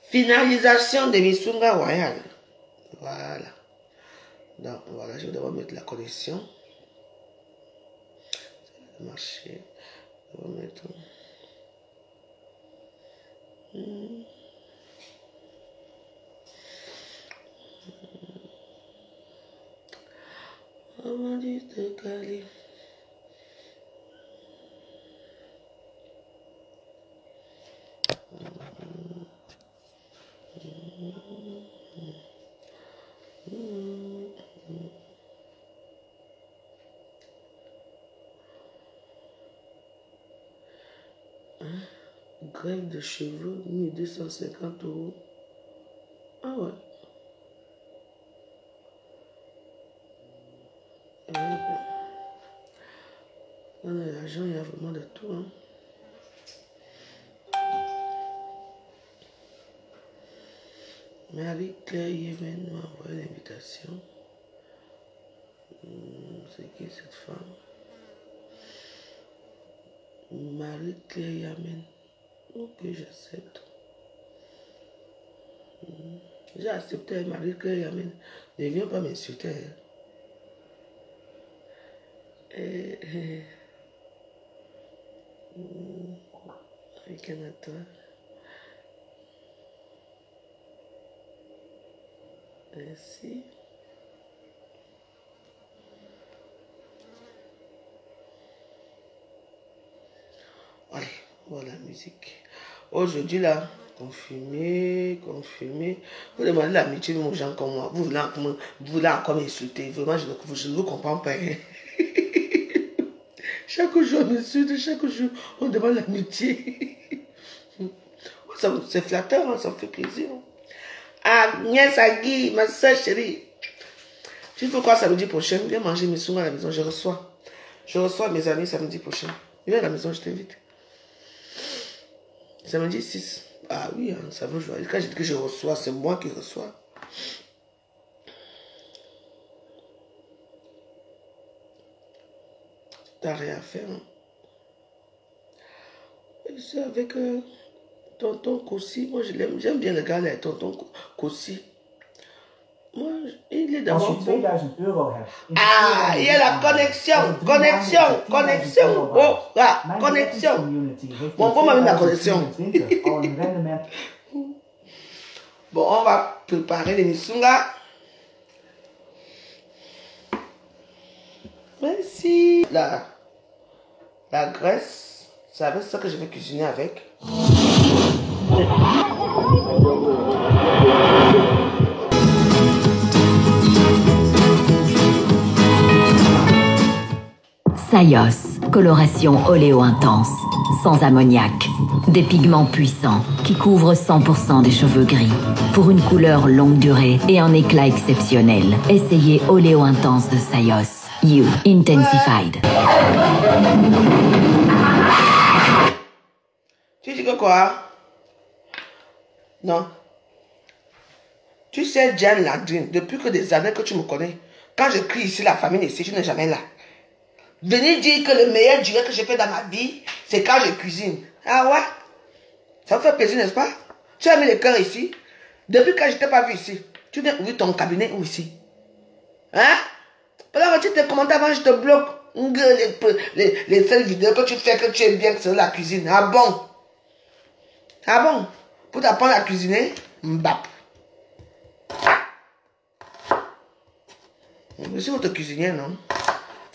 Finalisation de Missunga Royal. Voilà. Donc, voilà, je vais devoir mettre la connexion. Ça va marcher. Je vais mettre... On dit de Cali. Grève de cheveux, 1250 €. Ah ouais. Dans l'argent, il y a vraiment de tout. Hein. Marie-Claire Yemen m'a envoyé l'invitation. C'est qui cette femme? Marie-Claire Yemen. Ok, j'accepte. J'ai accepté Marie-Claire Yemen. Ne viens pas m'insulter. Avec un attrait. Ainsi. Allez, voilà la musique. Aujourd'hui là, confirmé. Vous demandez l'amitié aux gens comme moi. Vous voulez encore m'insulter. Vraiment, je ne vous comprends pas. Chaque jour, on m'insulte, chaque jour, on demande l'amitié. C'est flatteur, hein, ça me fait plaisir. Agnès Agui, ma soeur chérie. Tu veux quoi samedi prochain? Viens manger mes soins à la maison, je reçois mes amis samedi prochain. Viens à la maison, je t'invite. Samedi 6. Ah oui, hein, ça veut jouer. Quand je dis que je reçois, c'est moi qui reçois. T'as rien à faire. Hein. C'est avec tonton Kossi. Moi, je l'aime. J'aime bien le gars là, tonton Kossi. Moi, il est d'abord bon. Ah, il y a la connexion. Oh, là, connexion. Bon, comment même la connexion? Bon, on va préparer les missunga. Merci. La graisse, c'est avec ça que je vais cuisiner avec. Sayos, coloration oléo intense, sans ammoniac. Des pigments puissants qui couvrent 100% des cheveux gris. Pour une couleur longue durée et un éclat exceptionnel, essayez oléo intense de Sayos. You Intensified. Tu dis que quoi? Non. Tu sais, Diane Landrine, depuis que des années que tu me connais, quand je crie ici, la famille ici, tu n'es jamais là. Venir dire que le meilleur duret que j'ai fait dans ma vie, c'est quand je cuisine. Ah ouais? Ça vous fait plaisir, n'est-ce pas? Tu as mis le cœur ici. Depuis que je ne t'ai pas vu ici, tu viens ouvrir ton cabinet ou ici? Hein? Pendant que tu te commentes avant, je te bloque. Les seules vidéos que tu fais, que tu es bien sur la cuisine. Ah bon? Ah bon? Pour t'apprendre à cuisiner? Mbap. Je suis votre cuisinière, non?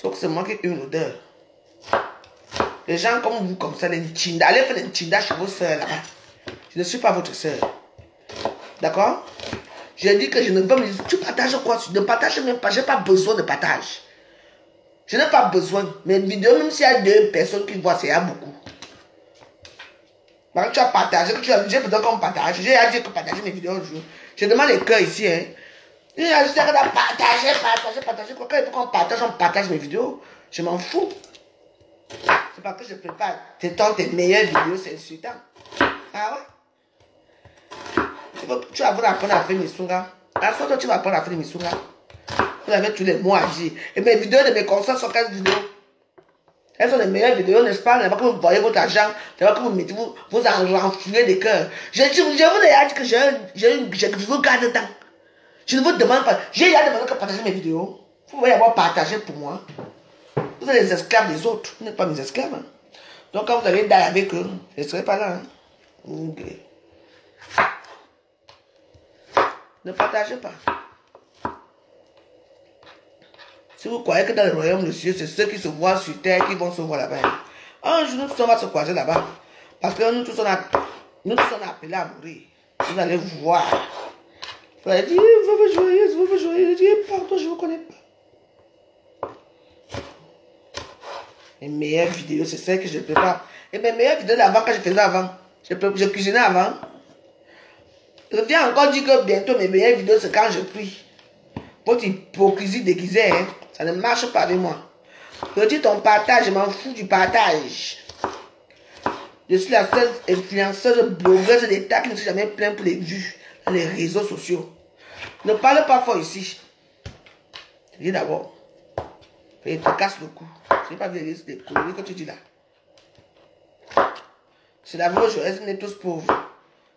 Sauf que c'est moi qui ai une odeur. Les gens comme vous, comme ça, les nchinda, allez faire des nchinda chez vos soeurs là-bas. Je ne suis pas votre soeur. D'accord? J'ai dit que je ne veux pas. Tu partages quoi? Tu ne partages même pas. Je n'ai pas besoin de partage. Je n'ai pas besoin. Mes vidéos, même s'il y a 2 personnes qui voient, c'est beaucoup. Quand tu as partagé, que tu as dit, j'ai besoin qu'on partage. J'ai dit que partager mes vidéos un jour. Je demande les cœurs ici. Hein. Il a juste à partager. Quand il faut qu'on partage, on partage mes vidéos. Je m'en fous. C'est parce que je prépare tes meilleures vidéos, c'est insultant. Ah ouais? Tu vas apprendre à faire mes sungas. À ce moment, tu vas apprendre à faire mes sungas. Vous avez tous les mots à dire. Et mes vidéos de mes concerts sont 15 vidéos. Elles sont les meilleures vidéos, n'est-ce pas? Là-bas que vous voyez votre argent, là-bas que vous mettez, vous en renflouez des cœurs. Je vous ai dit que je vous garde dedans. Je ne vous demande pas. J'ai déjà demandé que partager mes vidéos. Vous voyez avoir partagé pour moi. Vous êtes les esclaves des autres. Vous n'êtes pas mes esclaves. Hein. Donc quand vous allez d'aller avec eux, je ne serai pas là. Hein. Okay. Ne partagez pas. Si vous croyez que dans le royaume de Dieu, c'est ceux qui se voient sur terre qui vont se voir là-bas. Un jour, nous tous on va se croiser là-bas. Parce que nous tous on a appelés à mourir. Vous allez voir. Vous allez dire, vous joyeuse, je dis, pardon, je ne vous connais pas. Les meilleures vidéos, c'est celles que je prépare. Et mes meilleures vidéos d'avant, quand je faisais avant, je cuisinais avant. Je viens encore dire que bientôt mes meilleures vidéos, c'est quand je prie. Votre hypocrisie déguisée, hein, ça ne marche pas avec moi. Je dis ton partage, je m'en fous du partage. Je suis la seule influenceuse, blogueuse d'État qui ne s'est jamais plainte pour les vues dans les réseaux sociaux. Ne parle pas fort ici. Dis d'abord. Et te casse le cou. Je n'ai pas vu les conneries que tu dis là. C'est la vraie chose, vous êtes tous pauvres.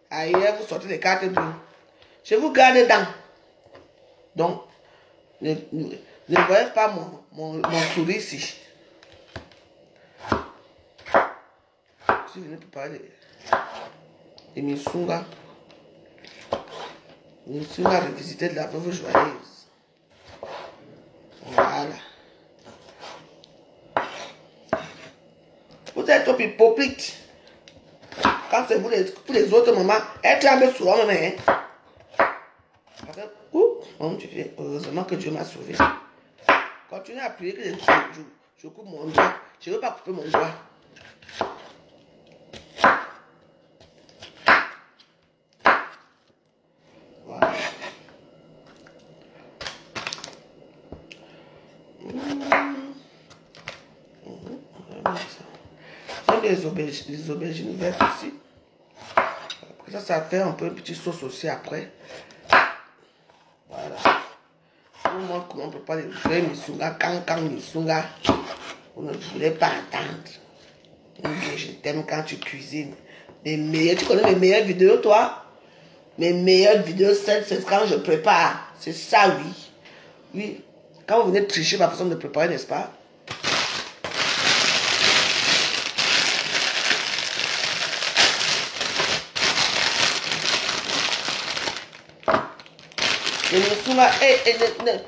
Ailleurs, vous sortez les cartes bleues. Je vous garde dedans. Donc, ne voyez pas mon sourire ici. Si vous venez pour parler de Missunga, Missunga revisité de la veuve joyeuse. Voilà. Vous êtes trop hypocrite. Quand c'est vous pour les autres mamans, elles tremblent souvent même. Mon Dieu, heureusement que Dieu m'a sauvé. Continuez à prier que je coupe mon doigt. Je ne veux pas couper mon doigt. Voilà. J'aime les aubergines vertes aussi. Ça fait un peu une petite sauce aussi après. Voilà. Moi, comment on peut pas les vrais Missunga, quand Missunga, vous ne voulez pas entendre. Je t'aime quand tu cuisines. Tu connais mes meilleures vidéos, toi? Mes meilleures vidéos, c'est quand je prépare. C'est ça, oui. Oui. Quand vous venez tricher ma façon de préparer, n'est-ce pas? Et Missunga,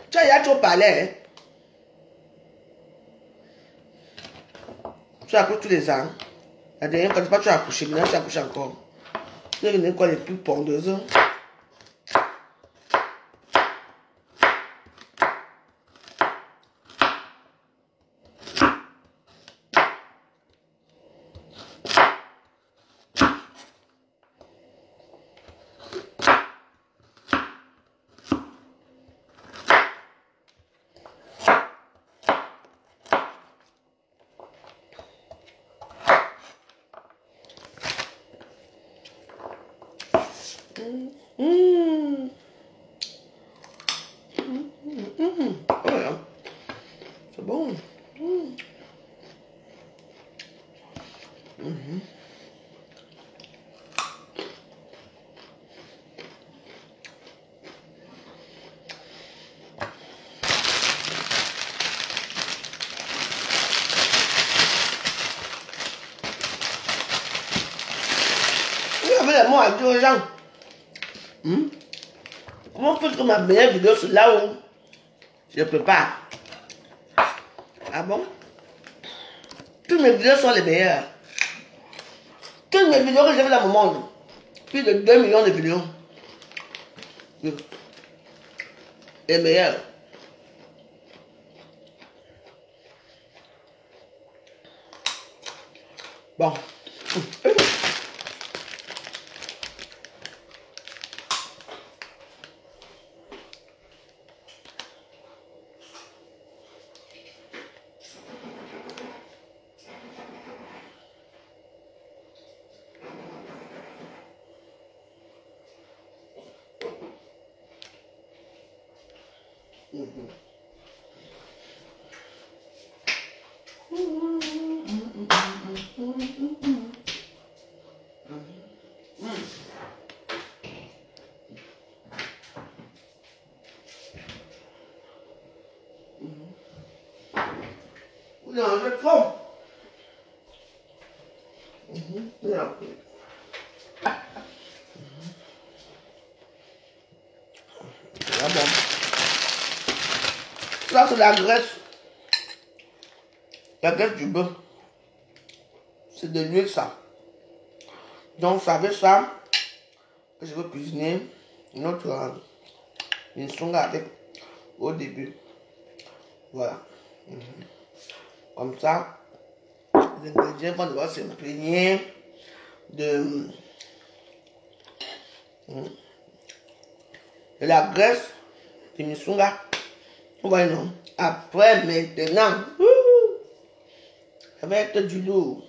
tu as déjà trop parlé, hein? Tu as accouché tous les ans. La dernière fois, tu as accouché, maintenant tu as accouché encore. Tu es quoi les plus pondeuses? Voilà. C'est bon. Vous avez les mots à dire aux gens. Comment peut-être que ma meilleure vidéo, c'est là où je prépare? Ah bon? Toutes mes vidéos sont les meilleures. Toutes mes vidéos que j'ai fait dans mon monde. Plus de 2 millions de vidéos. Les meilleures. Bon. fond. Ah bon. Ça, c'est la graisse. La graisse du bœuf. C'est de l'huile, ça. Donc, c'est avec ça que je veux cuisiner notre misunga avec au début. Voilà. Comme ça, les ingrédients vont devoir s'imprégner de la graisse de misunga. Vous voyez, non? Après, maintenant, ça va être du lourd.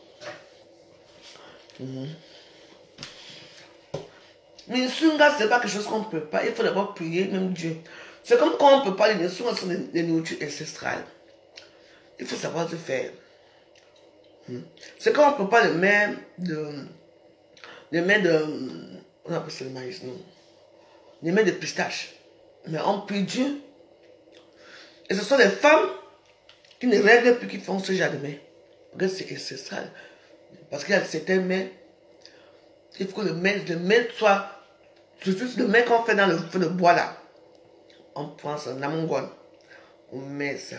Misunga, c'est pas quelque chose qu'on ne peut pas. Il faut d'abord prier, même Dieu. C'est comme quand on ne peut pas, les misunga sont des nourritures ancestrales. Il faut savoir le faire. C'est quand on ne peut pas le mettre on appelle ça le maïs, non? Les mettre de pistache. Mais on prie Dieu. Et ce sont des femmes qui ne règlent plus, qui font ce genre de mets. Parce que c'est ancestral. Parce qu'il y a certains mets, il faut que le mets soit, surtout le mets qu'on fait dans le feu de bois là. On prend ça, namongon. On met ça,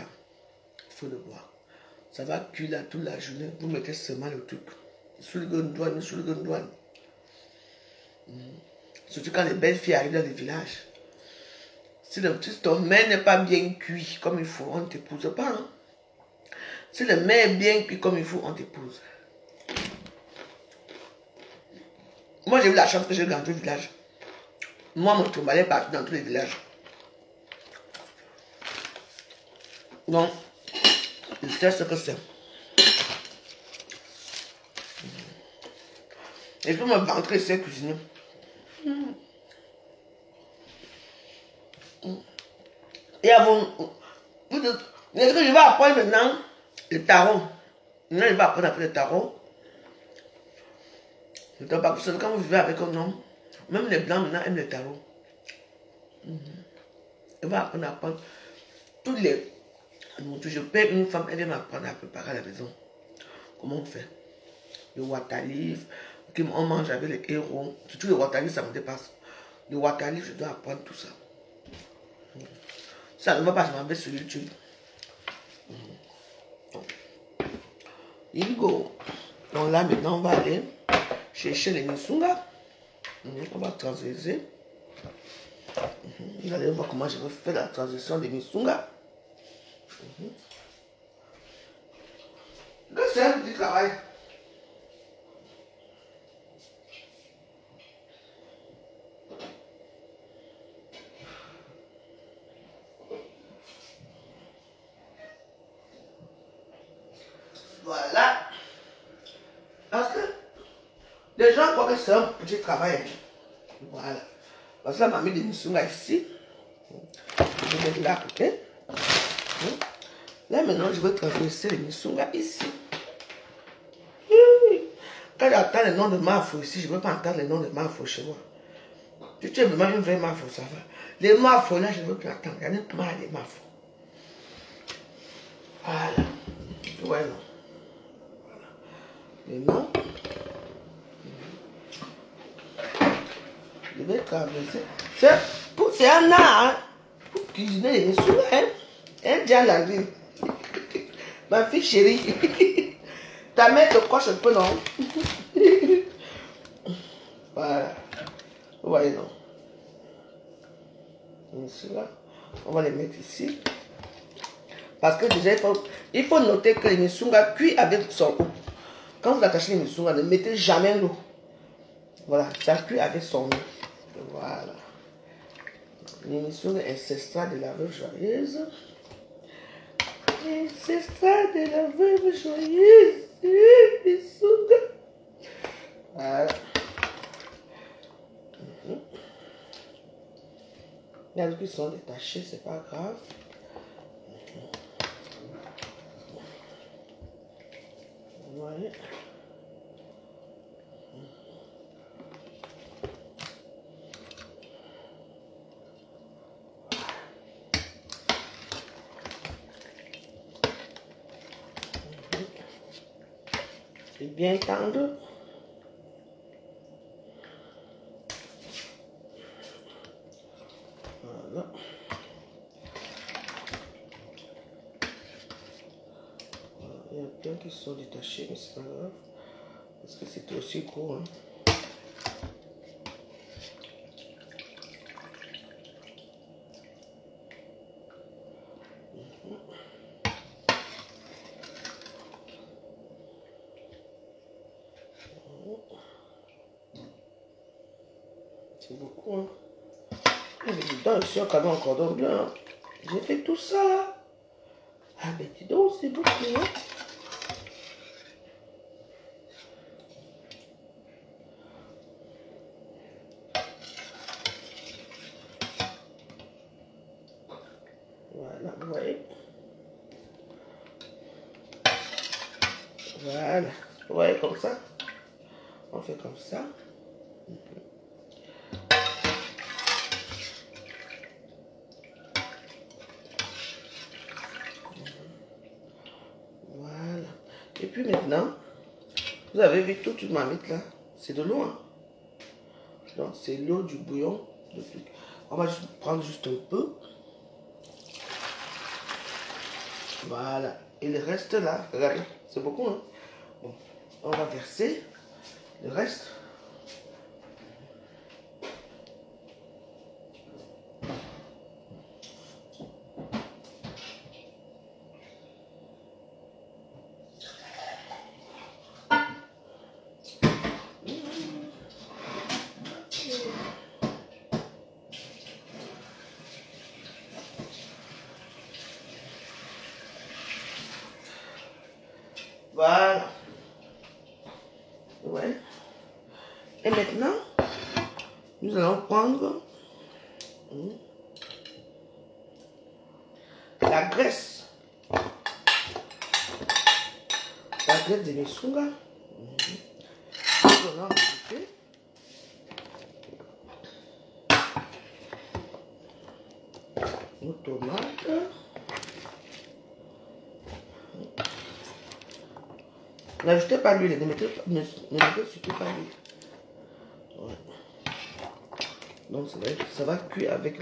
feu de bois. Ça va cuire là toute la journée. Vous mettez seulement le truc. Sur le gondouane, sur le gondouane. Surtout quand les belles filles arrivent dans les villages. Si ton mets n'est pas bien cuit comme il faut, on ne t'épouse pas. Hein? Si le mets est bien cuit comme il faut, on t'épouse. Moi, j'ai eu la chance que j'ai grandi au village. Moi, mon tombalais est parti dans tous les villages. Donc, je sais ce que c'est. Et puis, mon ventre, c'est cuisiner. Et avant, je vais apprendre maintenant le tarot. Maintenant, je vais apprendre après le tarot. Parce que quand vous vivez avec un homme, même les blancs maintenant aiment le tarot. Je vais apprendre à apprendre toutes les. Je paie une femme, elle vient m'apprendre à préparer à la maison. Comment on fait? Le waterleaf, on mange avec les héros. Surtout le waterleaf, ça me dépasse. Le waterleaf, je dois apprendre tout ça. Ça ne va pas, je m'en vais sur YouTube. Il go. Donc là, maintenant, on va aller chercher les misunga. On va transverser. Vous allez voir comment je vais faire la transition des misunga. C'est un petit travail. Voilà. Parce que les gens croient que c'est un petit travail. Voilà. Parce que là, m'a mis des misunga ici. Je vais mettre là à côté. Là, maintenant, je vais traverser les misunga ici. Quand j'entends les noms de Mafo ici, je ne veux pas entendre les noms de Mafo chez moi. Si tu es vraiment une vraie Mafo, ça va. Les Mafo, là, je ne veux plus entendre. Il y en a marre des Mafo. Voilà. Ouais, non. Maintenant, je vais traverser. C'est un art, hein, pour cuisiner les misunga, hein. Elle dit à la vie. Ma fille chérie, ta mère te coche un peu, non? Voilà. Vous voyez, non? Cela, on va les mettre ici. Parce que déjà, il faut noter que les misunga cuits avec son eau. Quand vous attachez les misunga, ne mettez jamais l'eau. Voilà, ça cuit avec son eau. Voilà. Les misunga ancestrales de la veuve joyeuse. Ancestrales de la veuve joyeuse. Misunga. Voilà. Il y a qui sont détachés, c'est pas grave. Voilà. bien tendre. Voilà. Il y a plein qui sont détachés, mais c'est pas grave. Parce que c'était aussi gros. Hein. C'est beaucoup. Hein. Mais dedans, je suis encore dans un cordon bleu. Hein. J'ai fait tout ça. Ah, ben dis donc, c'est beaucoup. Hein. Voilà, vous voyez. Voilà, vous voyez comme ça. On fait comme ça. Voilà. Et puis maintenant, vous avez vu toute une marmite là. C'est de l'eau. Hein. Donc c'est l'eau du bouillon. On va juste prendre juste un peu. Voilà. Et le reste là, regardez, c'est beaucoup. Hein. Bon, on va verser le reste. Voilà. Ouais. Et maintenant, nous allons prendre la graisse. La graisse de Missunga. Nous allons ajouter nos tomates. N'ajoutez pas l'huile, ne mettez surtout pas l'huile. Ouais. Donc ça va cuire avec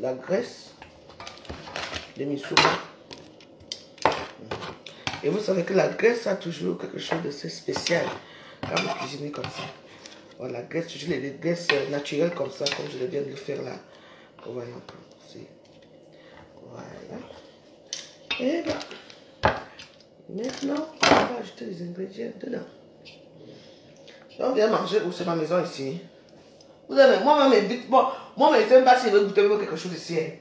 la graisse de Missoula. Et vous savez que la graisse a toujours quelque chose de spécial quand vous cuisinez comme ça. Voilà, la graisse, toujours les graisses naturelles comme ça, comme je viens de le faire là. Vous voyez un peu. Voilà. Et là, maintenant, on va ajouter les ingrédients dedans. On vient manger où c'est ma maison ici. Vous avez, moi-même, dites-moi, moi, je ne sais même pas si je veux goûter quelque chose ici. Hein.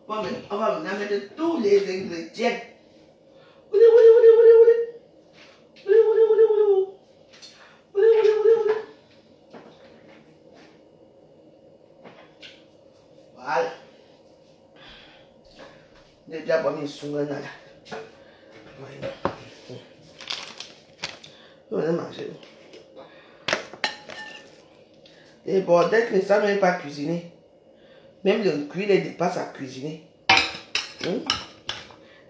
On va mettre tous les ingrédients. Voilà. J'ai déjà pas mis sous là. Voilà. On va manger. Les bordels ne savent même pas cuisiner. Même le cuir les dépasse à cuisiner.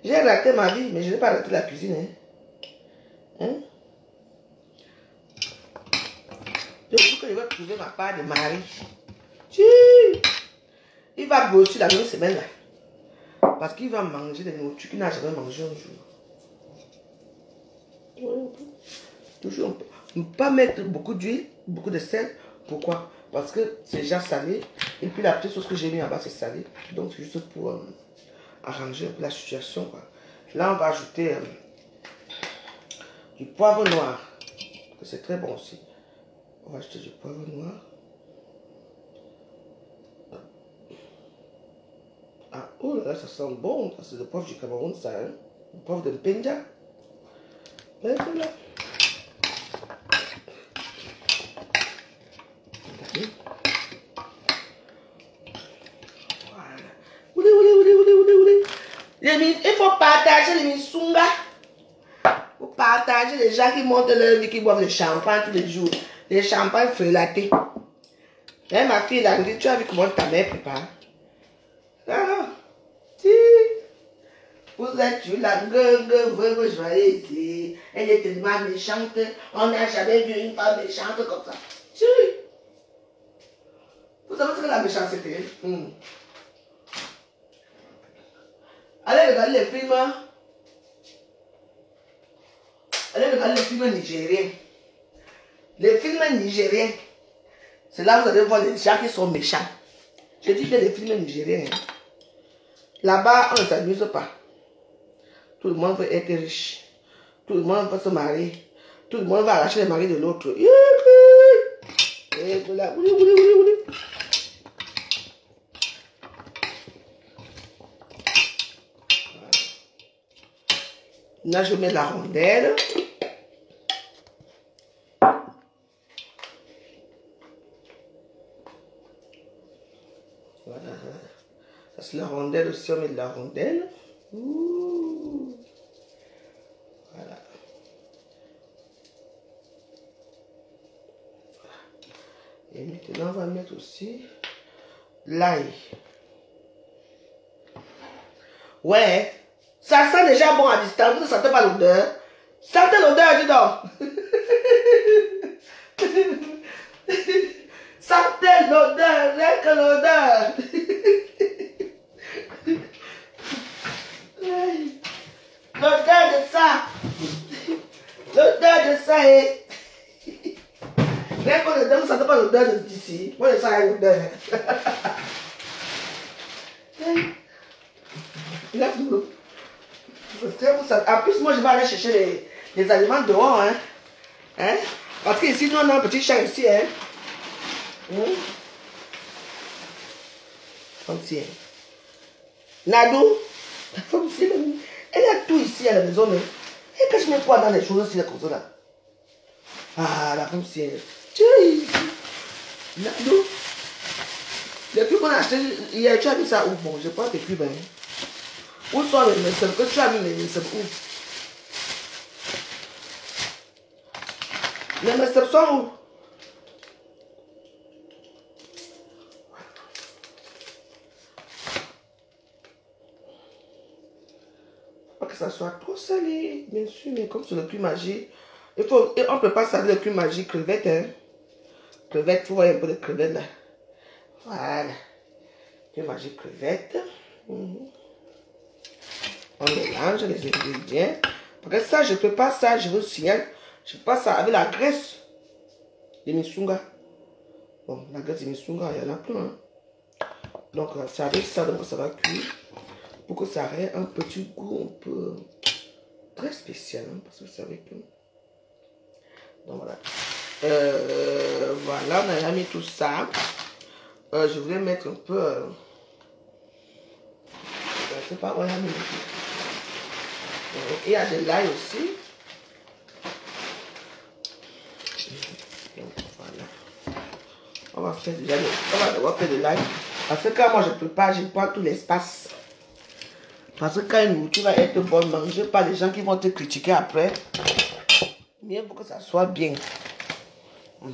J'ai raté ma vie, mais je n'ai pas raté la cuisine. Je trouve que je vais trouver ma part de mari. Il va grossir la même semaine là. Parce qu'il va manger des nourritures qu'il n'a jamais mangé un jour. Toujours un peu. Ne pas mettre beaucoup d'huile, beaucoup de sel. Pourquoi? Parce que c'est déjà salé. Et puis la petite sauce que j'ai mis en bas, c'est salé. Donc c'est juste pour arranger un peu la situation. Quoi. Là, on va ajouter du poivre noir. C'est très bon aussi. On va ajouter du poivre noir. Ah, oh là là, ça sent bon. C'est le poivre du Cameroun, ça. Hein? Le poivre de Mpenja. Et voilà. Regardez. Voilà. Il faut partager les Missunga. Il faut partager. partager les gens qui montent leur vie, qui boivent le champagne tous les jours. Les champagnes frelatés. Et ma fille, elle a dit, tu as vu comment ta mère prépare? Alors, si vous êtes sur la gueule, vous joyeux ici. Elle est tellement méchante. On n'a jamais vu une femme méchante comme ça. Si. Vous savez ce que la méchanceté? Allez regarder les films. Allez regarder les films nigériens. Les films nigériens. C'est là où vous allez voir les gens qui sont méchants. Je dis que les films nigériens. Là-bas, on ne s'amuse pas. Tout le monde veut être riche. Tout le monde veut se marier. Tout le monde va arracher le mari de l'autre. Et voilà. Là, je mets la rondelle. Voilà. Ça, c'est la rondelle aussi. On met de la rondelle. Ouh. Voilà. Et maintenant, on va mettre aussi l'ail. Ouais. Ça sent déjà bon à distance. Vous ne sentez pas l'odeur? Sentez l'odeur, dis donc. Sentez l'odeur, rien que l'odeur. L'odeur de ça. L'odeur de ça est... Rien que l'odeur, vous ne sentez pas l'odeur d'ici. Moi, je sens l'odeur. En plus, moi, je vais aller chercher les aliments dehors. Hein? Parce qu'ici, nous, on a un petit chat ici. Hein? Comme si. Nadou, la femme ici, elle a tout ici à la maison. Mais elle cache même quoi dans les choses ici, comme ça là. Ah, la femme ici. Nadou. Les pubs qu'on a acheté hier, tu as mis ça où? Bon, je prends tes pubs. Hein. Où sont les messages que tu as mis les messages où? Les messages sont où? Pas que ça soit trop salé, bien sûr, mais comme c'est le cuit magique, on ne peut pas saler le cuit magique crevette. Hein? Crevette, il faut voir un peu de crevette là. Voilà. Cuit magique crevette. On mélange les ingrédients. Parce que ça, je ne peux pas ça, je vous signale. Je ne peux pas ça avec la graisse de Missunga. Bon, la graisse de Missunga, il y en a plein. Hein. Donc, c'est avec ça, donc ça va cuire. Pour que ça ait un petit goût un peu très spécial. Hein, parce que vous savez que... Donc, voilà. Voilà, on a mis tout ça. Je voulais mettre un peu... je ne sais pas où on a mis. Il y a de l'ail aussi. Donc, voilà. On va faire déjà on va devoir faire de l'ail. Parce que quand moi je prépare, je prends tout l'espace. Parce que quand une nourriture va être bonne, mangez pas les gens qui vont te critiquer après. Mieux pour que ça soit bien. On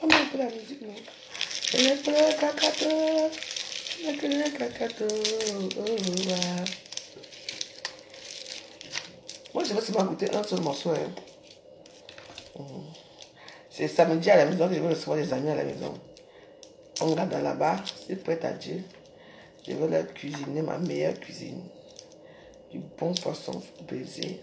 va un peu la musique, non? Moi, je vais seulement goûter un seul morceau. Hein. C'est samedi à la maison que je vais recevoir des amis à la maison. On regarde dans là-bas, c'est prêt à Dieu. Je vais leur cuisiner ma meilleure cuisine. Du bon poisson braisé.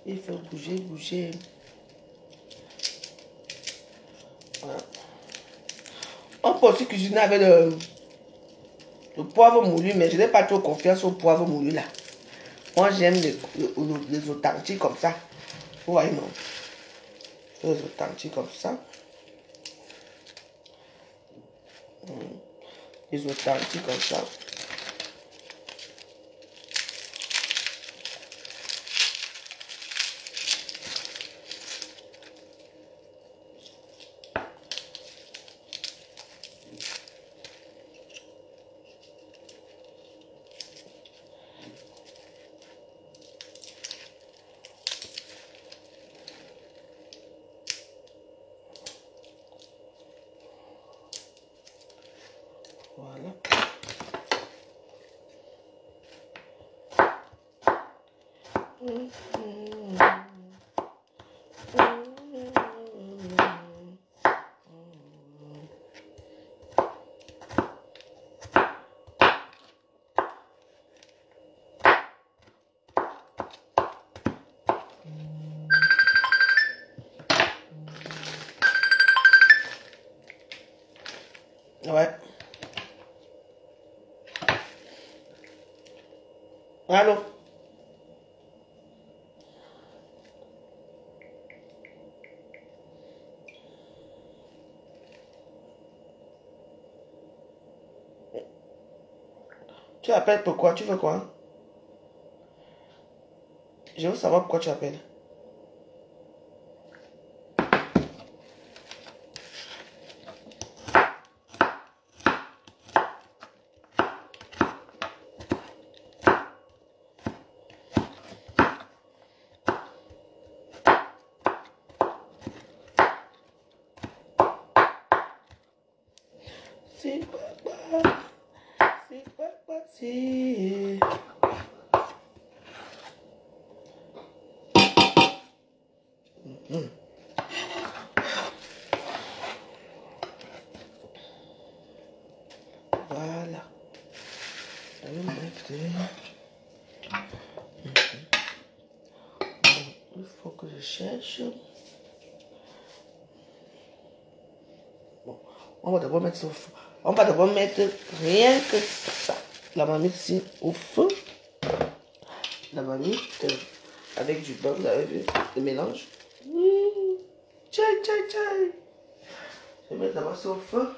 Il faut bouger, bouger. Voilà. On peut aussi cuisiner avec le poivre moulu, mais je n'ai pas trop confiance au poivre moulu là. Moi, j'aime les authentiques comme ça. Vous voyez, non? Les authentiques comme ça. Les authentiques comme ça. Voilà. Ouais. Allô? Tu appelles pourquoi? Tu veux quoi? Je veux savoir pourquoi tu appelles. C'est papa. C'est papa. C'est... Voilà. Il faut que je cherche. Bon, on va d'abord mettre ça au feu. On va d'abord mettre rien que ça. La marmite ici au feu. La marmite avec du beurre, vous avez vu le mélange. Tchai, tchai, tchai. Je vais mettre d'abord ça au feu.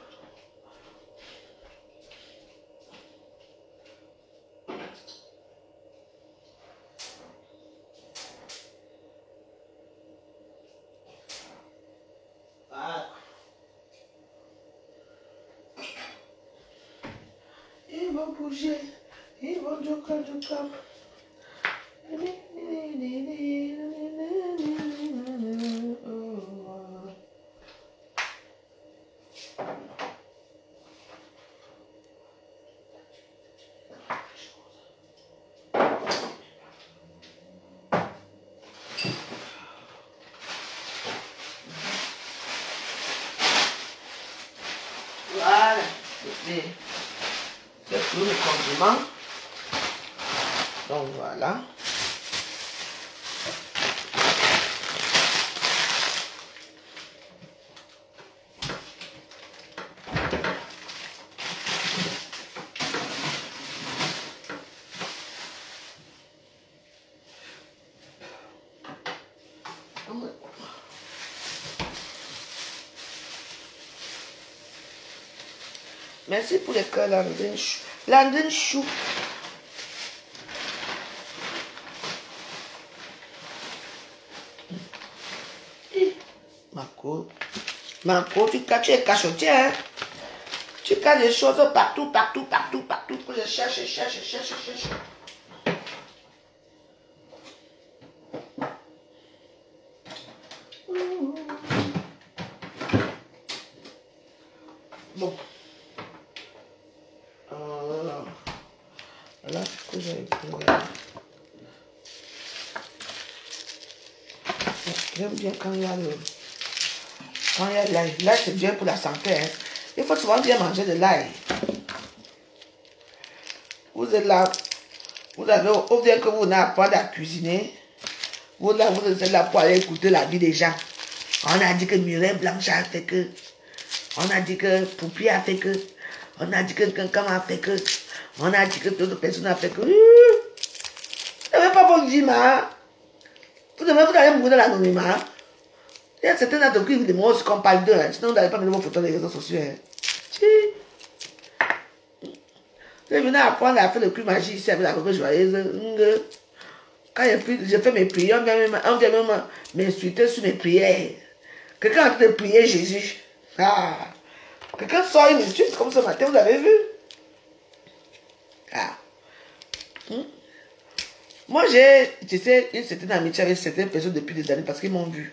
Voilà. Ils vont bouger. Ils vont joker, joker. Voilà, c'est tout le condiment. Donc voilà. Merci pour les cœurs, Landin Chou. Landin Chou. Marco. Marco, tu es cachotier, hein? Tu caches des choses partout, partout, partout, partout. Que je cherche. Bon. Voilà ce que j'avais pris. J'aime bien quand il y a le... Quand il y a l'ail. L'ail, c'est bien pour la santé. Hein. Il faut souvent bien manger de l'ail. Vous êtes là. Vous avez... Ou bien que vous n'apprenez à cuisiner. Vous êtes là pour aller écouter la vie des gens. On a dit que Mireille Blanche a fait que... On a dit que Poupi a fait que... On a dit que quelqu'un a fait que... On a dit que d'autres personnes ont fait que... Vous n'avez on vit, ma. Vous allez mourir dans l'anonymat. Il y a certains d'entre vous qui vous demandent ce qu'on parle d'eux. Sinon, vous n'allez pas mettre vos photos dans les réseaux sociaux. Je venais apprendre à faire le cul magique ici avec la coque joyeuse. Quand je fais mes prières, on vient même m'insulter sur mes prières. Quelqu'un est en train de prier Jésus. Ah. Quelqu'un sort une insulte comme ce matin, vous avez vu? Ah. Moi, j'ai une certaine amitié avec certaines personnes depuis des années parce qu'ils m'ont vu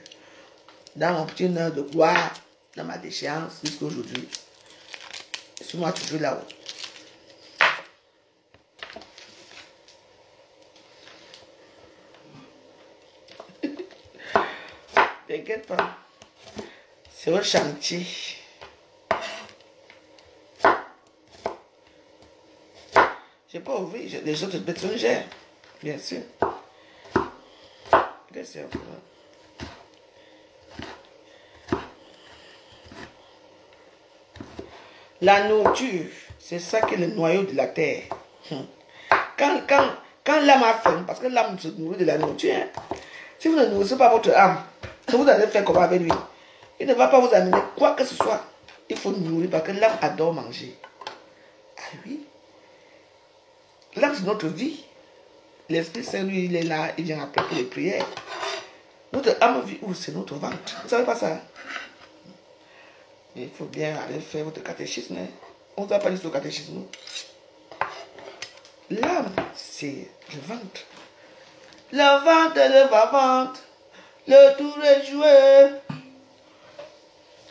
dans mon petit heure de gloire, dans ma déchéance jusqu'à aujourd'hui. Je suis moi toujours là-haut. T'inquiète pas. C'est un chantier. Je n'ai pas ouvert les autres personnes gèrent. Bien sûr. Bien sûr. La nourriture, c'est ça qui est le noyau de la terre. Quand l'âme a faim, parce que l'âme se nourrit de la nourriture, hein, si vous ne nourrissez pas votre âme, vous allez faire comment avec lui? Il ne va pas vous amener quoi que ce soit. Il faut nourrir parce que l'âme adore manger. Ah oui. L'âme, c'est notre vie. L'Esprit Saint, lui, il est là, il vient après pour les prières. Notre âme vit où? C'est notre ventre. Vous ne savez pas ça? Il faut bien aller faire votre catéchisme. Hein? On ne doit pas dire le catéchisme. L'âme, c'est le ventre. Le ventre, le va-ventre. Le tour est joué.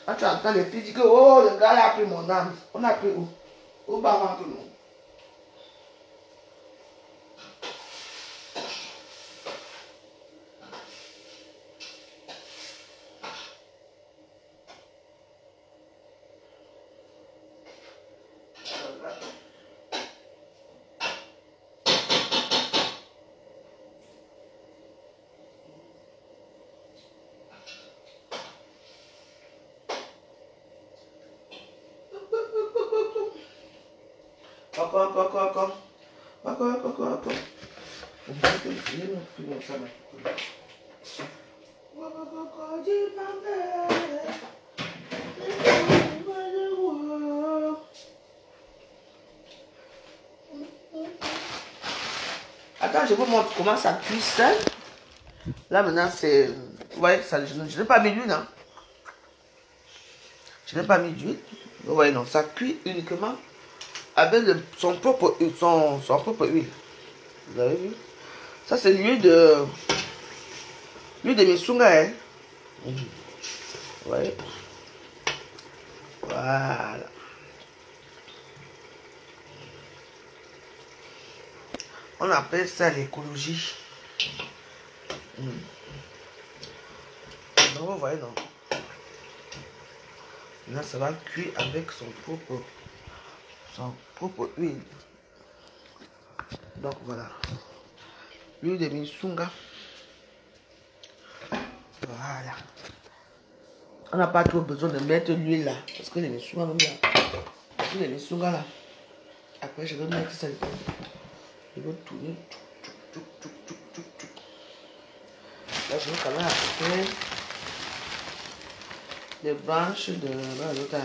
Quand tu entends les filles dire que oh, le gars a pris mon âme. On a pris où? Au bas-ventre, non? Attends, je vous montre comment ça cuit seul. Là maintenant c'est... Vous voyez, ça, je n'ai pas mis d'huile. Hein. Je n'ai pas mis d'huile. Vous voyez, non, ça cuit uniquement avec son propre huile. Vous avez vu? Ça c'est l'huile de Misunga. Hein? Vous voyez? Voilà. On appelle ça l'écologie. Donc vous voyez, non? Là, ça va cuire avec son propre huile. Donc voilà. L'huile de Misunga. Voilà. On n'a pas trop besoin de mettre l'huile là. Parce que les Misunga même là. Parce que les Misunga là. Après, je vais mettre ça. Je vais tourner. Là, je vais quand même apporter les branches de l'autre.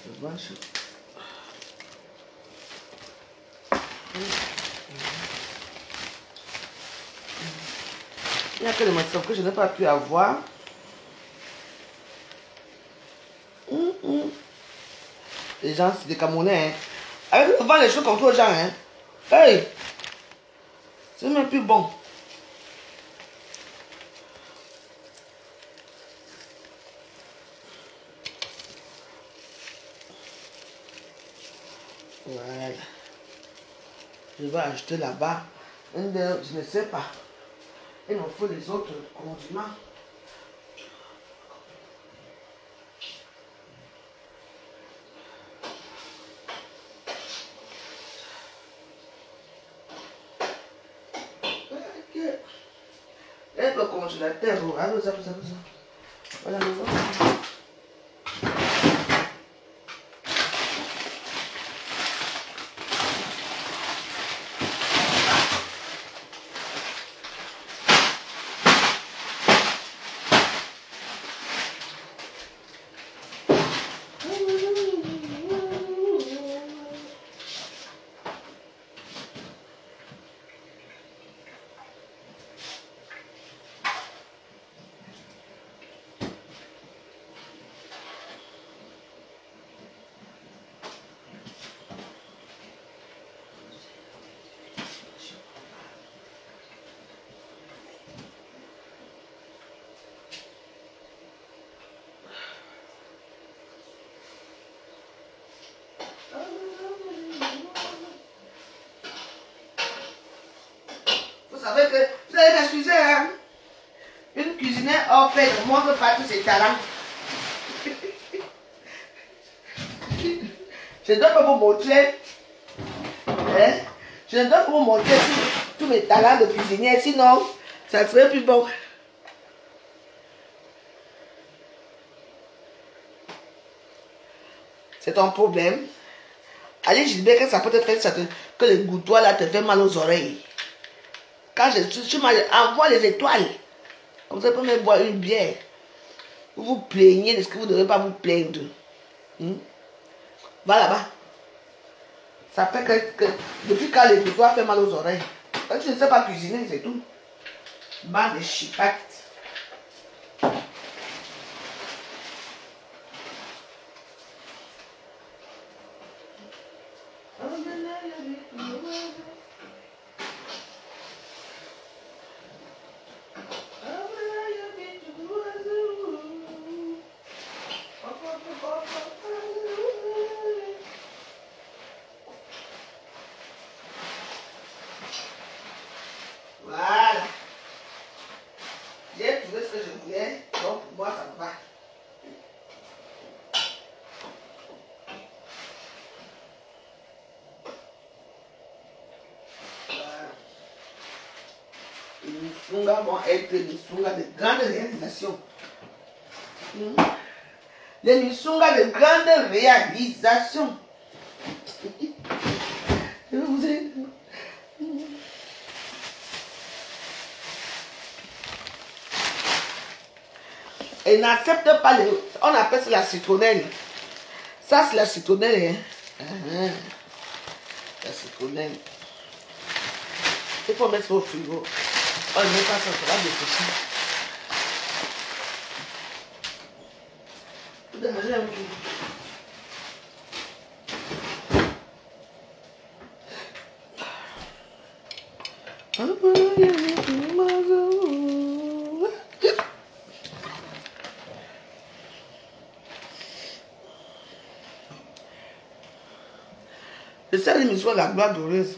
Les branches. Il y a que des morceaux que je n'ai pas pu avoir. Les gens, c'est des Camerounais. Hein. Avec le vent, les choses comme toi, aux gens. Hein. Hey! C'est même plus bon. Voilà. Je vais acheter là-bas. Je ne sais pas. Il me faut les autres condiments. Et le congélateur, alors ça. Voilà, nous allons. père ne montre pas tous ses talents. Je ne dois pas vous montrer. Hein? Je ne dois pas vous montrer tous mes talents de cuisinière, sinon, ça serait plus bon. C'est ton problème. Allez, Gilbert, que ça peut te faire ça, que le goutoir là te fait mal aux oreilles. Quand je suis mal, envoie les étoiles. Comme ça, vous pouvez même boire une bière. Vous vous plaignez de ce que vous ne devez pas vous plaindre. Va là-bas. Ça fait que depuis quand le goutoir fait mal aux oreilles. Quand tu ne sais pas cuisiner, c'est tout. Bande de chipates. Voilà. J'ai trouvé ce que je voulais, donc pour moi ça me va. Voilà. Les Missunga vont être les Missunga de grande réalisation. Les Missunga de grande réalisation. Je vous ai... Et n'accepte pas les... On appelle ça la citronnelle. Ça, c'est la citronnelle. Hein? La citronnelle. Il faut mettre ça au frigo. On ne met pas ça, ça va dessécher. Vous avez mangé un peu. C'est ça l'émission de la gloire doureuse.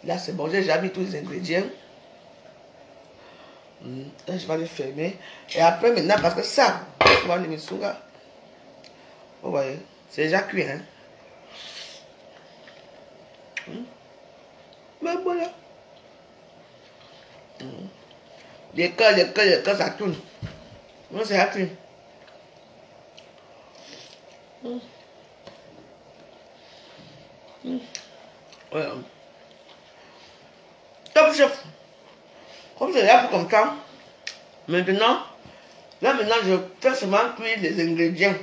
Là c'est bon, j'ai déjà mis tous les ingrédients. Là, je vais les fermer. Et après maintenant, parce que ça, on va l'émission là. Vous voyez, c'est déjà cuit. Hein? Mais voilà. Les cœurs, ça tourne. Non, c'est cuit. Voilà. Top chef. Comme c'est là pour comme ça. Maintenant, je fais seulement cuire les ingrédients.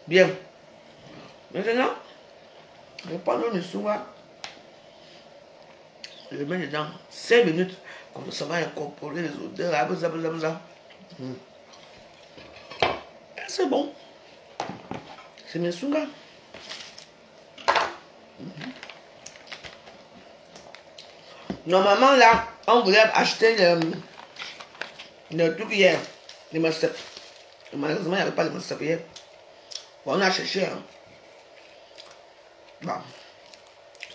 Bien. Maintenant, je prends le missoua. Je le mets dedans 5 minutes. Comme ça va incorporer les odeurs. C'est bon. C'est mes sougas. Normalement, là, on voulait acheter le truc hier, les massep. Malheureusement, il n'y avait pas de massep hier. Bon, on a cherché. Hein. Bon.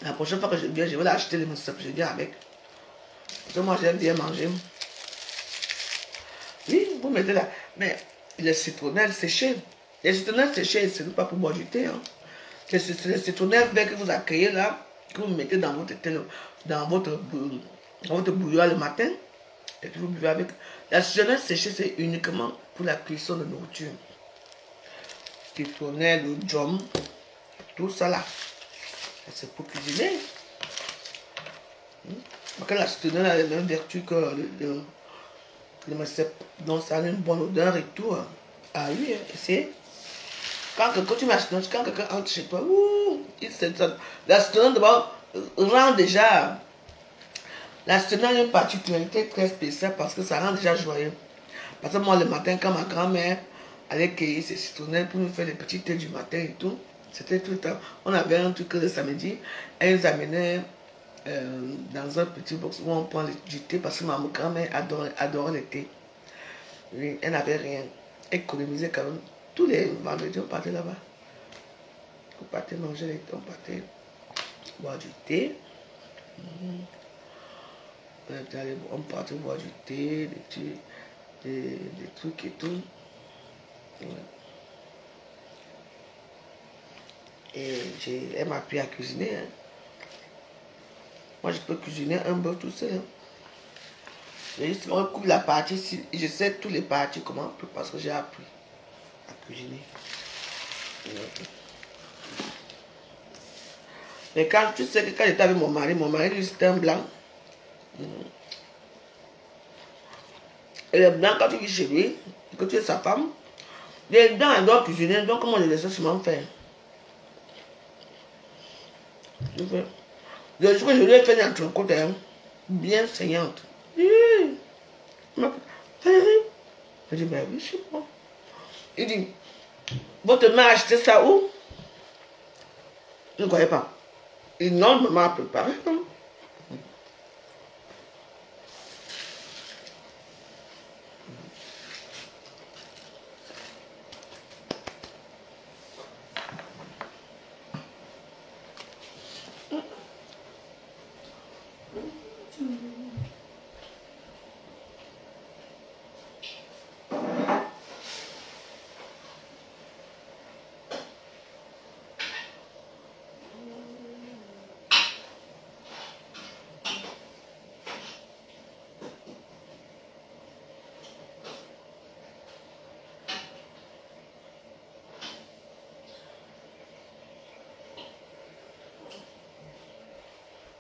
La prochaine fois que je viens, je vais acheter les massep. Je viens avec. Parce que moi, j'aime bien manger. Oui, vous mettez là. Mais les citronnelles séchées. Les citronnelles séchées, ce n'est pas pour boire du thé. Hein. Les citronnelles que vous accueillez là, que vous mettez dans votre thé, dans votre bouillon le matin, et que vous buvez avec. La citronnelle séchée, c'est uniquement pour la cuisson de nourriture. Citronnelle, le jam, tout ça là. C'est pour cuisiner. Parce que la citronnelle a les mêmes vertus que le massep. Donc ça a une bonne odeur et tout. Ah oui, c'est. Quand tu marches, quand quelqu'un entre chez toi, la citronnelle rend déjà. La citronnelle a une particularité très spéciale parce que ça rend déjà joyeux. Parce que moi, le matin, quand ma grand-mère allait cueillir ses citronnelles pour nous faire les petits thés du matin et tout, c'était tout le temps. On avait un truc le samedi, elle nous amenait dans un petit box où on prend du thé parce que ma grand-mère adorait le thé. Oui, elle n'avait rien. Elle économisait quand même. Tous les vendredis, on partait là-bas. On partait manger, on partait boire du thé. On part boire du thé, des trucs et tout. Ouais. Et elle m'a appris à cuisiner. Hein. Moi, je peux cuisiner un beurre tout seul. Hein. Et juste recouvre la partie, je sais tous les parties comment, parce que j'ai appris à cuisiner. Mais quand tu sais que quand j'étais avec mon mari lui c'était un blanc. Et le blanc, quand tu vis chez lui, que tu es sa femme, les dents, elles doivent cuisiner, donc comment les laisser seulement faire? Le jour que je lui ai fait une entrecôte, bien saignante. Il m'a dit, je dis, ben oui, c'est bon. Il dit, votre mère a acheté ça où? Je ne croyais pas. Il dit, non, maman a préparé.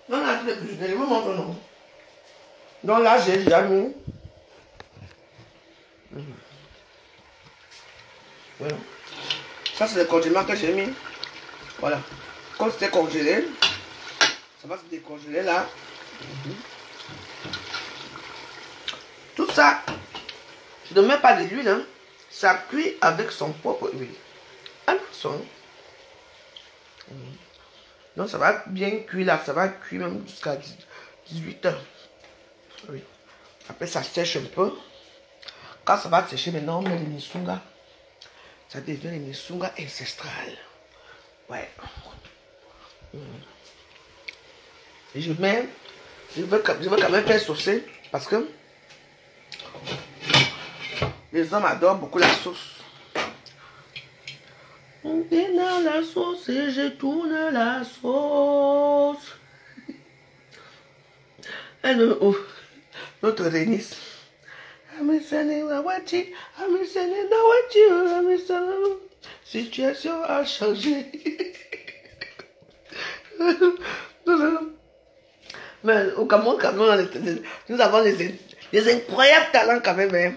Non, là, je vais vous montrer, non. Donc là, j'ai déjà mis. Voilà. Ça, c'est le condiment que j'ai mis. Voilà. Comme c'était congelé, ça va se décongeler là. Tout ça, je ne mets pas de l'huile. Hein. Ça cuit avec son propre huile. Attention. Donc ça va bien cuire là, ça va cuire même jusqu'à 18 heures. Oui. Après ça sèche un peu. Quand ça va sécher, maintenant on met les misunga. Ça devient les misunga ancestrales. Ouais. Et je veux quand même faire saucer parce que les hommes adorent beaucoup la sauce. On est dans la sauce et je tourne la sauce. Oh, notre Rénice. Situation a changé. Mais au Cameroun, nous avons les incroyables talents quand même. Hein.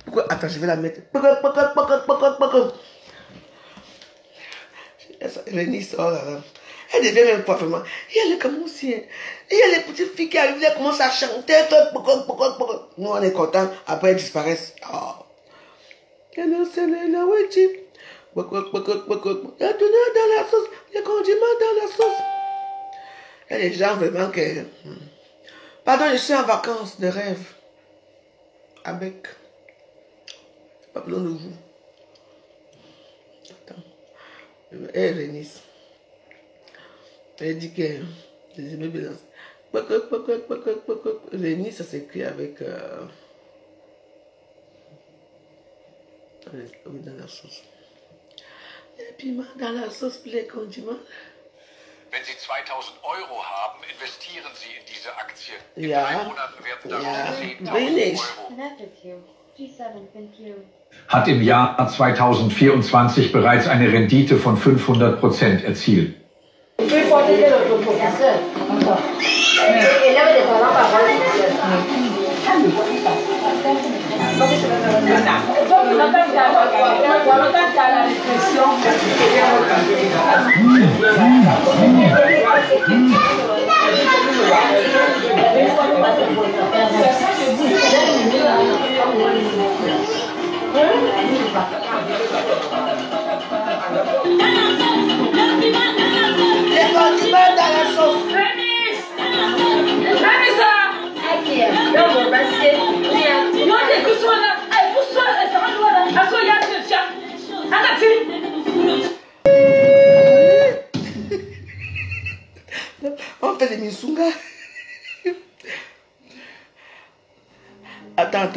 Pourquoi? Attends, je vais la mettre. Rénice, oh là là. Elle devient même parfaitement. Il y a les Cameroussiens. Il y a les petites filles qui arrivent, elles commencent à chanter. Nous, on est contents. Après, elles disparaissent. Oh. Il y a dans la sauce. Les condiments dans la sauce. Il y a des gens vraiment que... Pardon, je suis en vacances de rêve. Avec... Pas besoin de vous. Attends. Elle, Rénice. Elle dit que les aimés bien. Rénice, ça s'écrit avec dans la sauce. Les piments dans la sauce, les condiments. Wenn Sie 2.000 € haben, investieren Sie in diese Aktie. In 3 Monaten werden daraus 10.000 €. Hat im Jahr 2024 bereits eine Rendite von 500% erzielt. Les condiments dans la sauce. On fait des misunga. Attends.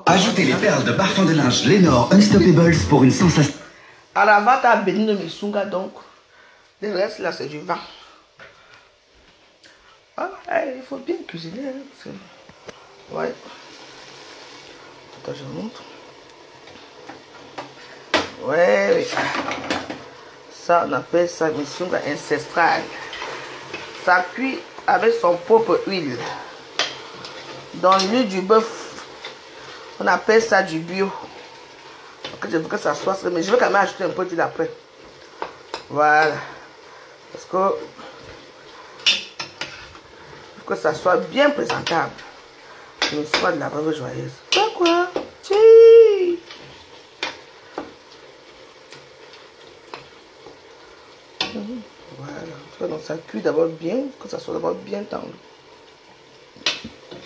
Ajoutez les perles de parfum de linge Lenor Unstoppables pour une sensation. À la vente à béni de mes sungas donc. Le reste là c'est du vent. Ah, il faut bien cuisiner. Hein, ouais. Attends, je vous montre. Ouais. Ça, on appelle ça une sunga ancestrale. Ça cuit avec son propre huile. Dans l'huile du bœuf. On appelle ça du bio. Donc, je veux que ça soit... Mais je veux quand même ajouter un peu d'huile après. Voilà. Parce que... Pour que ça soit bien présentable. Je me soit de la brève joyeuse. Pourquoi? Tchii. Voilà. Donc ça cuit d'abord bien. Que ça soit d'abord bien tendre.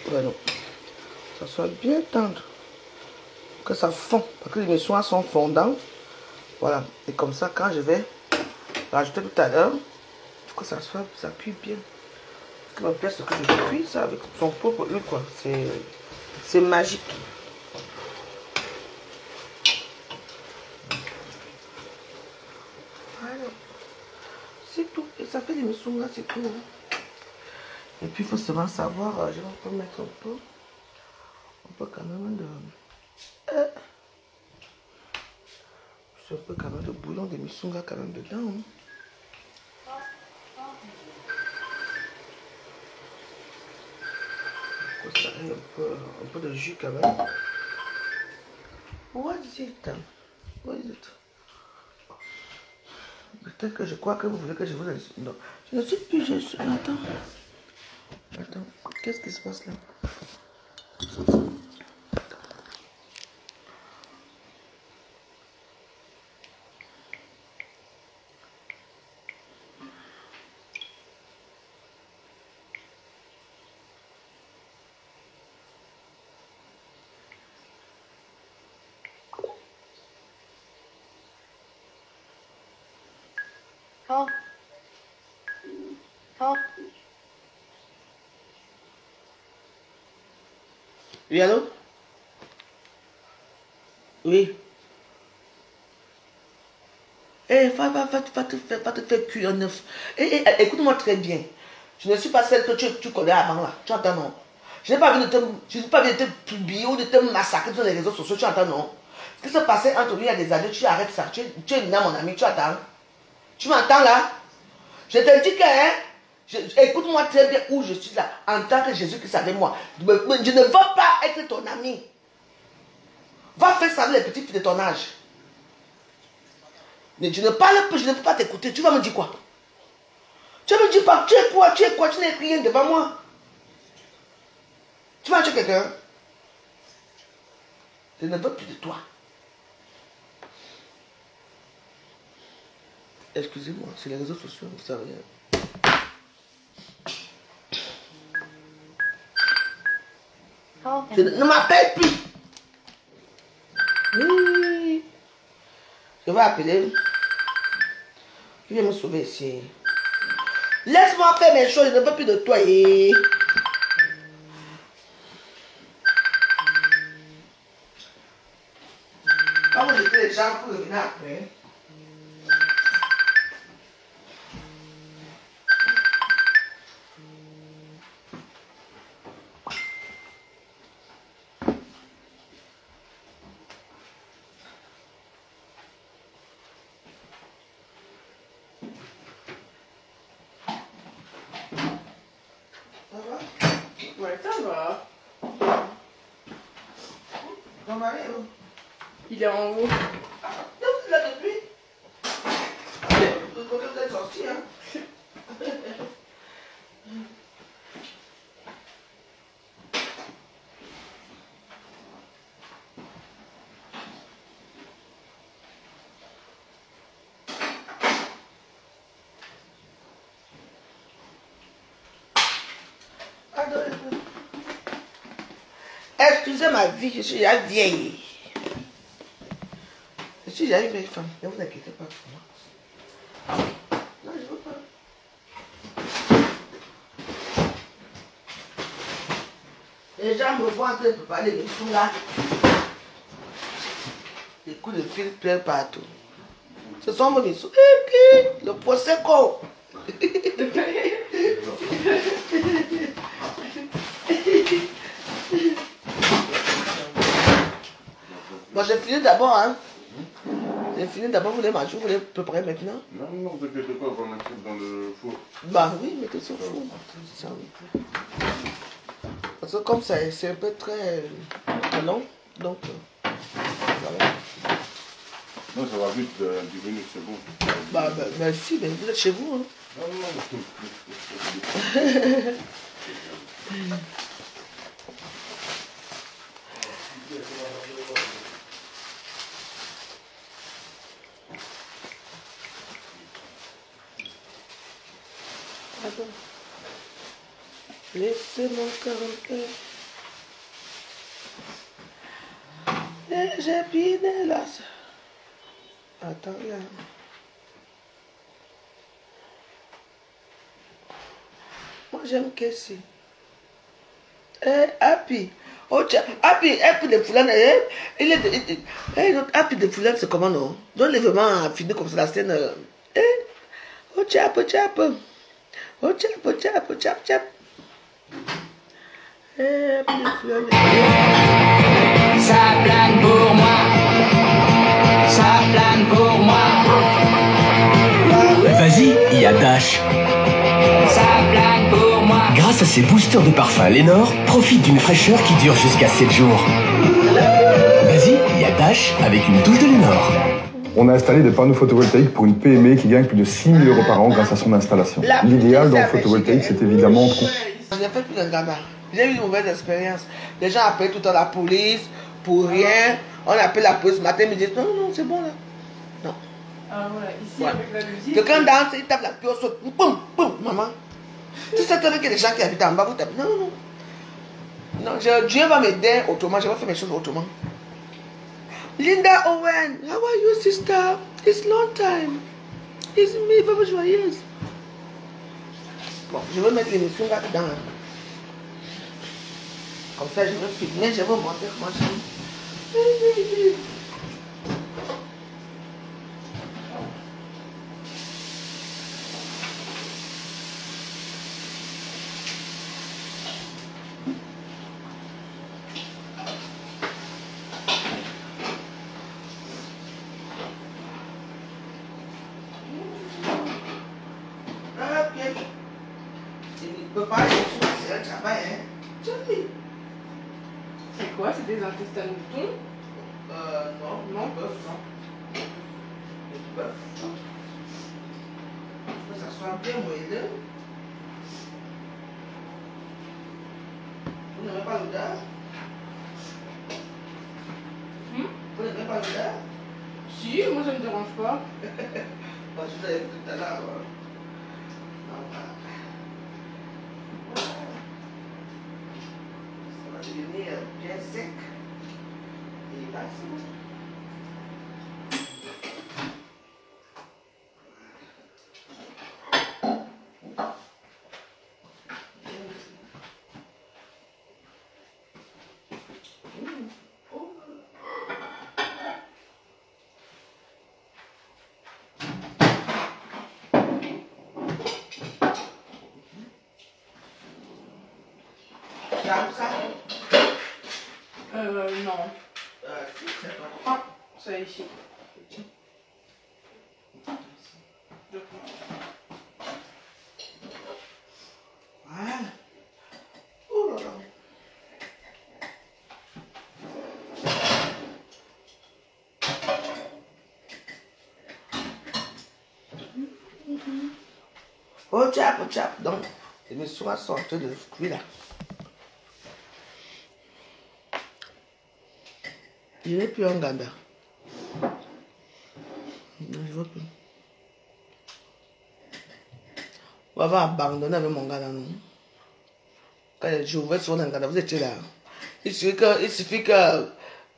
Voilà. Que ça soit bien tendre. Que ça fond, parce que les soins sont fondants. Voilà, et comme ça, quand je vais rajouter tout à l'heure, il faut que ça soit, ça cuit bien. Parce que ma pièce que je cuis, ça avec son propre huile, quoi. C'est magique. Voilà, c'est tout. Et ça fait des missions là, c'est tout. Hein. Et puis, il faut seulement savoir, je vais mettre un peu quand même de... un peu quand même de bouillon de misunga quand même dedans. Hein. Ça un peu de jus quand même. What is it? What is it? Peut-être que je crois que vous voulez que je vous laisse. Non, je ne suis plus. Attends. Qu'est-ce qui se passe là? Oui, allô? Oui. Va te faire cuire un œuf. Écoute-moi très bien. Je ne suis pas celle que tu connais avant là. Tu entends, non? Je n'ai pas envie de te publier ou de te massacrer sur les réseaux sociaux. Tu entends, non? Ce qui se passait entre nous il y a des années, tu arrêtes ça. Tu es une mon ami, tu attends. Tu m'entends là? Je te dis que, hein, écoute-moi très bien où je suis là, en tant que Jésus-Christ avec moi. Je ne veux pas être ton ami. Va faire ça avec les petites filles de ton âge. Mais je ne parle pas, je ne peux pas t'écouter. Tu vas me dire quoi? Tu vas me dire pas, tu es quoi? Tu n'es rien devant moi. Tu vas tuer quelqu'un? Je ne veux plus de toi. Excusez-moi, c'est les réseaux sociaux, vous savez rien. Je ne m'appelle plus. Oui. Je vais appeler. Je vais me sauver ici. Laisse-moi faire mes choses, je ne veux plus de toi. Quand vous jetez les gens pour revenir après. Il est en haut. Là depuis. Vous êtes sorti, hein. Excusez ma vie, je suis la vieille. Si j'arrive une femme, ne vous inquiétez pas pour moi. Non, je ne veux pas. Les gens me voient en train de parler de tout là. Les coups de fil pleurent partout. Ce sont vos missous. Le procès quoi. Moi j'ai fini d'abord, hein. J'ai fini d'abord, vous voulez manger, vous voulez préparer maintenant? Non, non, vous inquiétez pas, on va mettre dans le four. Bah oui, mettez ça au four. Parce que comme ça, c'est un peu très long, donc voilà. Non, ça va vite, 10 minutes, c'est bon. Bah merci, mais vous êtes chez vous, hein. Non, non. Attends. Laissez mon cœur en paix. Et j'ai piné là. Attends, là. Moi, j'aime Kessie. Happy. Oh, Happy, Happy de Foulane. Happy de Foulane, c'est comment, non? Donc, il est vraiment fini comme ça, la scène. Oh, chap. Oh, chap. Happy de Foulane. Ça plane pour moi. Ça plane pour moi. Vas-y, il y a Dash. Ça plane pour moi. Grâce à ses boosters de parfum Lénore, profite d'une fraîcheur qui dure jusqu'à 7 jours. Vas-y, il y a Dash avec une touche de Lénore. On a installé des panneaux photovoltaïques pour une PME qui gagne plus de 6 000 € par an grâce à son installation. L'idéal dans le photovoltaïque, c'est évidemment... Je n'ai fait plus de gamin. J'ai eu une mauvaise expérience. Les gens appellent tout le temps la police pour rien. On appelle la police ce matin, ils me disent non, c'est bon là. Non. Ah voilà, ici Ouais. avec la musique. Quelqu'un danse, il tape la pioche, boum, boum, maman. Tu sais très bien qu'il y a des gens qui habitent en bas, vous tapez. Non. Non, Dieu va m'aider autrement, je vais faire mes choses autrement. Linda Owen, how are you, sister? It's long time. It's me, vraiment joyeuse. Bon, je vais mettre l'émission là-dedans. Comme ça, je vais filmer, je vais vous montrer comment je fais. C'est quoi? C'est des intestins de mouton? Non, bœuf, non. Du bœuf, non. Que ça soit bien moelleux. Vous n'aimez pas l'odeur? Vous n'aimez pas l'odeur? Si, moi ça me dérange pas. Moi, je vous avais dit tout à l'heure. Ça va devenir bien sec. Et là, c'est bon. Non. Ah, ça ici. Voilà. Oh là là. Oh chap. Donc, les missois sont en train de cuire là. Je n'ai plus un ganda. Non, je veux plus. On va abandonner avec mon ganda, non? Quand j'ouvrais sur un ganda, vous étiez là. Il suffit que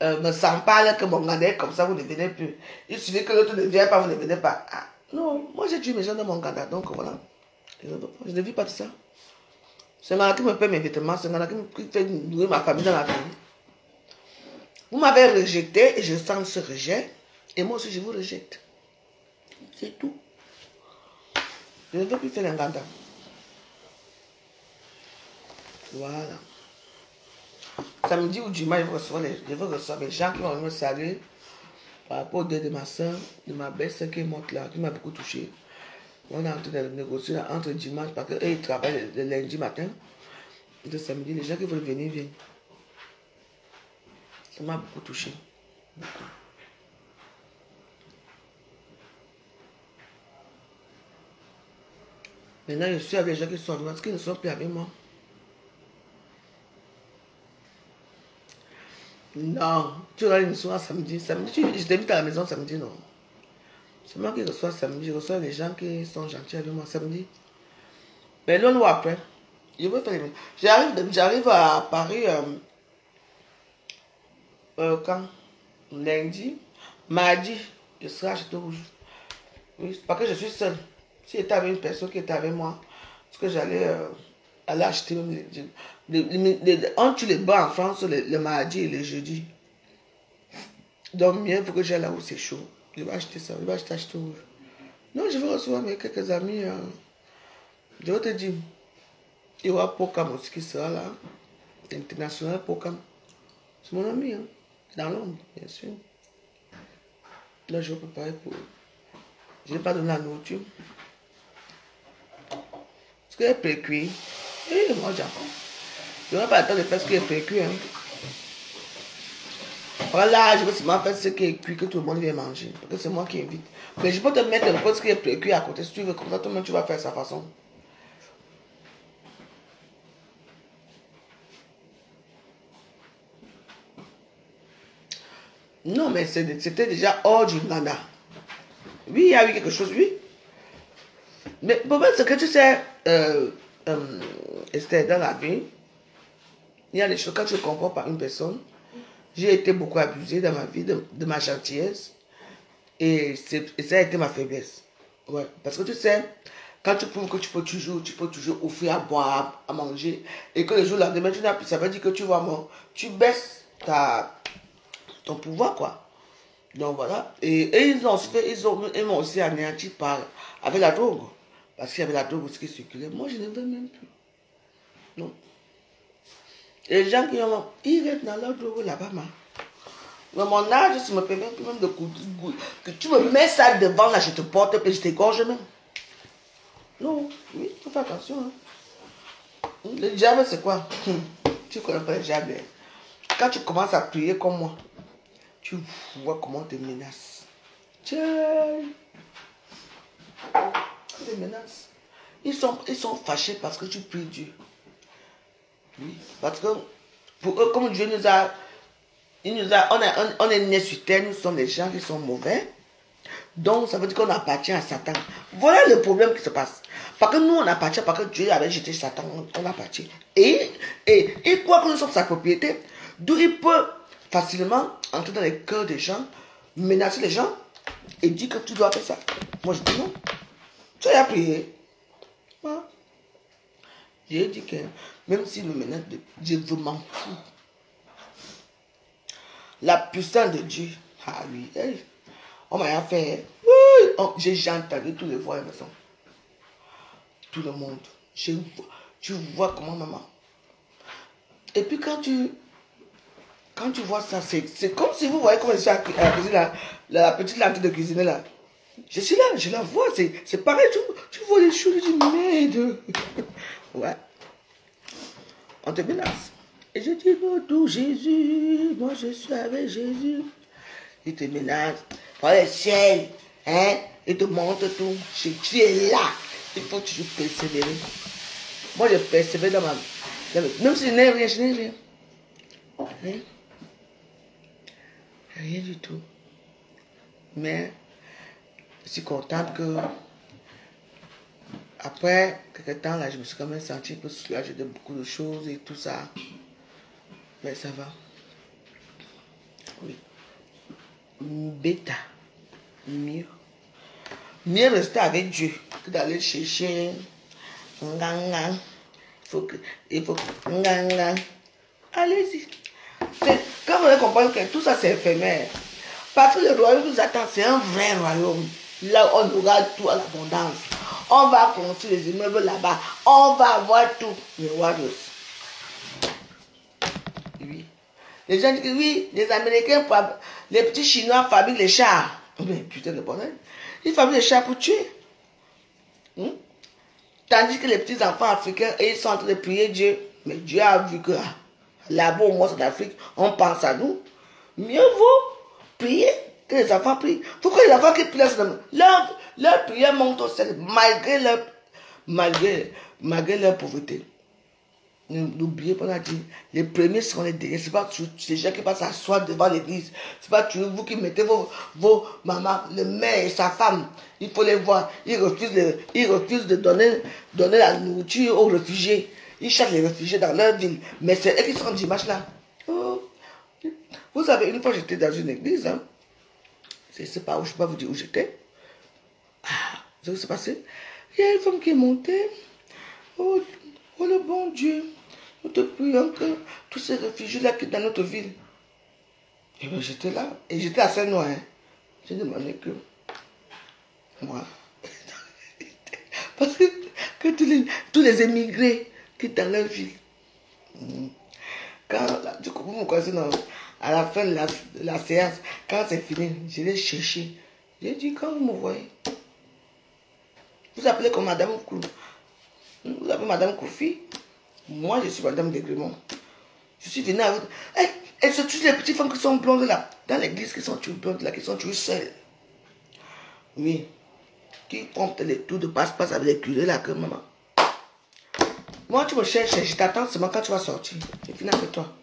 me s'empare que mon Ganda est comme ça, vous ne venez plus. Il suffit que l'autre ne vienne pas, vous ne venez pas. Ah, non, moi j'ai tué mes gens dans mon Ganda, donc voilà. Je ne vis pas de ça. C'est un Ganda qui me paie mes vêtements, c'est un Ganda qui fait nourrir ma famille dans la famille. Vous m'avez rejeté et je sens ce rejet. Et moi aussi, je vous rejette. C'est tout. Je ne veux plus faire un Ganda. Voilà. Samedi ou dimanche, je veux recevoir les gens qui vont me saluer par rapport au deuil de ma soeur, de ma belle-sœur qui est morte là, qui m'a beaucoup touché. On est en train de négocier là, entre dimanche, parce qu'eux ils travaillent le lundi matin. Le samedi, les gens qui veulent venir viennent. Ça m'a beaucoup touché. Beaucoup. Maintenant, je suis avec les gens qui sont loin, parce qu'ils ne sont plus avec moi. Non, tu auras une soirée samedi. Samedi, je t'invite à la maison samedi, non. C'est moi qui reçois samedi. Je reçois les gens qui sont gentils avec moi samedi. Mais l'on voit après. Je veux faire les... J'arrive à Paris quand? Lundi. Mardi, je serai à Château-Rouge. Oui, c'est parce que je suis seule. Si j'étais avec une personne qui était avec moi, parce que j'allais aller acheter on tue les bas en France le mardi et le jeudi. Donc mieux, il faut que j'aille là où c'est chaud. Je vais acheter ça, je vais acheter Château-Rouge. Non, je vais recevoir mes quelques amis. Je vais te dire, il y aura Pokam aussi qui sera là. International Pokam. C'est mon ami, hein. Dans l'ombre, bien sûr. Là, je vais préparer pour... Je n'ai pas donné la nourriture. Ce qui est précuit. Et moi, j'apprends. Je n'aurai pas le temps de faire ce qui est précuit. Hein. Voilà, je veux seulement faire ce qui est cuit, que tout le monde vient manger. Parce que c'est moi qui invite. Mais je peux te mettre un peu ce qui est précuit à côté. Si tu veux, comme ça, toi-même, tu vas faire sa façon. Non, mais c'était déjà hors du Ghana. Oui, il y a eu quelque chose, oui. Mais pour moi, ce que tu sais, Esther, dans la vie, il y a des choses, quand tu comprends par une personne, j'ai été beaucoup abusée dans ma vie de ma gentillesse. Et ça a été ma faiblesse. Ouais. Parce que tu sais, quand tu prouves que tu peux toujours offrir à boire, à manger, et que le jour lendemain, tu n'as plus, ça veut dire que tu vois, tu baisses ton pouvoir, quoi. Donc voilà. Et ils m'ont aussi anéanti avec la drogue. Parce qu'il y avait la drogue aussi qui circulait. Moi, je ne veux même plus. Non. Et les gens qui ont... Ils restent dans leur drogue là-bas, mais mon âge, ça me permet même de que tu me mets ça devant, là, je te porte, et je t'égorge même. Non, oui, il faut faire attention. Hein. Le diable, c'est quoi? Tu connais pas le diable. Quand tu commences à prier comme moi, tu vois comment on te menace. Tiens. On te menace. Ils sont fâchés parce que tu pries Dieu. Oui, parce que pour eux, comme Dieu nous a... on est nés sur terre, nous sommes des gens qui sont mauvais. Donc, ça veut dire qu'on appartient à Satan. Voilà le problème qui se passe. Parce que nous, on appartient, parce que Dieu avait jeté Satan, on appartient. Et il croit que nous sommes sa propriété. D'où il peut facilement entrer dans les cœurs des gens, menacer les gens et dire que tu dois faire ça. Moi, je dis non. Tu as prié. Voilà. J'ai dit que même s'il me menace, je m'en fous. La puissance de Dieu, ah oui, hey, on m'a fait, oui, j'ai entendu tous les voix à la maison. Tout le monde. Tu vois comment maman. Et puis quand tu vois ça, c'est comme si vous voyez comment je suis à cuisiner la petite lentille de cuisiner là. Je suis là, je la vois, c'est pareil, tu vois les choses, je dis merde. Ouais. On te menace. Et je dis, non, tout Jésus, moi je suis avec Jésus. Il te menace, par le ciel, hein, il te montre tout. Tu es là, il faut toujours persévérer. Moi je persévère dans ma vie. Même si je n'ai rien, je n'ai rien. Rien. Rien du tout. Mais je suis contente que après quelques temps là, je me suis quand même senti un peu soulagée de beaucoup de choses et tout ça. Mais ça va. Oui. Bêta. Mieux. Mieux rester avec Dieu que d'aller chercher. Il faut. Allez-y. Quand vous allez comprendre que tout ça c'est éphémère. Parce que le royaume nous attend, c'est un vrai royaume. Là, on aura tout à l'abondance. On va construire les immeubles là-bas. On va avoir tout. Mais what else? Oui. Les gens disent que oui, les Américains, les petits Chinois fabriquent les chars. Mais putain de bonheur. Ils fabriquent les chars pour tuer. Tandis que les petits enfants africains, ils sont en train de prier Dieu. Mais Dieu a vu que là-bas, au moins en Afrique, on pense à nous. Mieux vaut prier que les enfants prient. Pourquoi les enfants qui prient leur prière monte au ciel malgré leur pauvreté. N'oubliez pas, les premiers seront les derniers. Ce n'est pas ces gens qui passent s'asseoir devant l'église. Ce n'est pas vous qui mettez vos mamans, le maire et sa femme. Il faut les voir. Ils refusent de donner la nourriture aux réfugiés. Ils cherchent les réfugiés dans leur ville. Mais c'est eux qui sont dimanche là. Oh. Vous savez, une fois j'étais dans une église. Hein. Je ne sais pas où, je ne peux pas vous dire où j'étais. Ah, ça s'est passé. Il y a une femme qui est montée. Oh le bon Dieu, nous te prions que tous ces réfugiés-là quittent dans notre ville. Et bien j'étais là, et j'étais assez noir. Hein. J'ai demandé que moi, parce que tous les émigrés quittent dans leur ville. Quand, du coup, vous me connaissez, à la fin de la séance, quand c'est fini, je l'ai cherché. J'ai dit, quand vous me voyez, vous appelez comme Madame Koulou. Vous appelez Madame Kofi. Moi, je suis Madame Degremont. Je suis venue avec... Et c'est toutes les petites femmes qui sont blondes là. Dans l'église, qui sont toujours blondes là, qui sont toujours seules. Oui. Qui font les tours de passe-passe avec les curés là, que maman. Moi, tu me cherches, je t'attends seulement quand tu vas sortir. Je finis avec toi.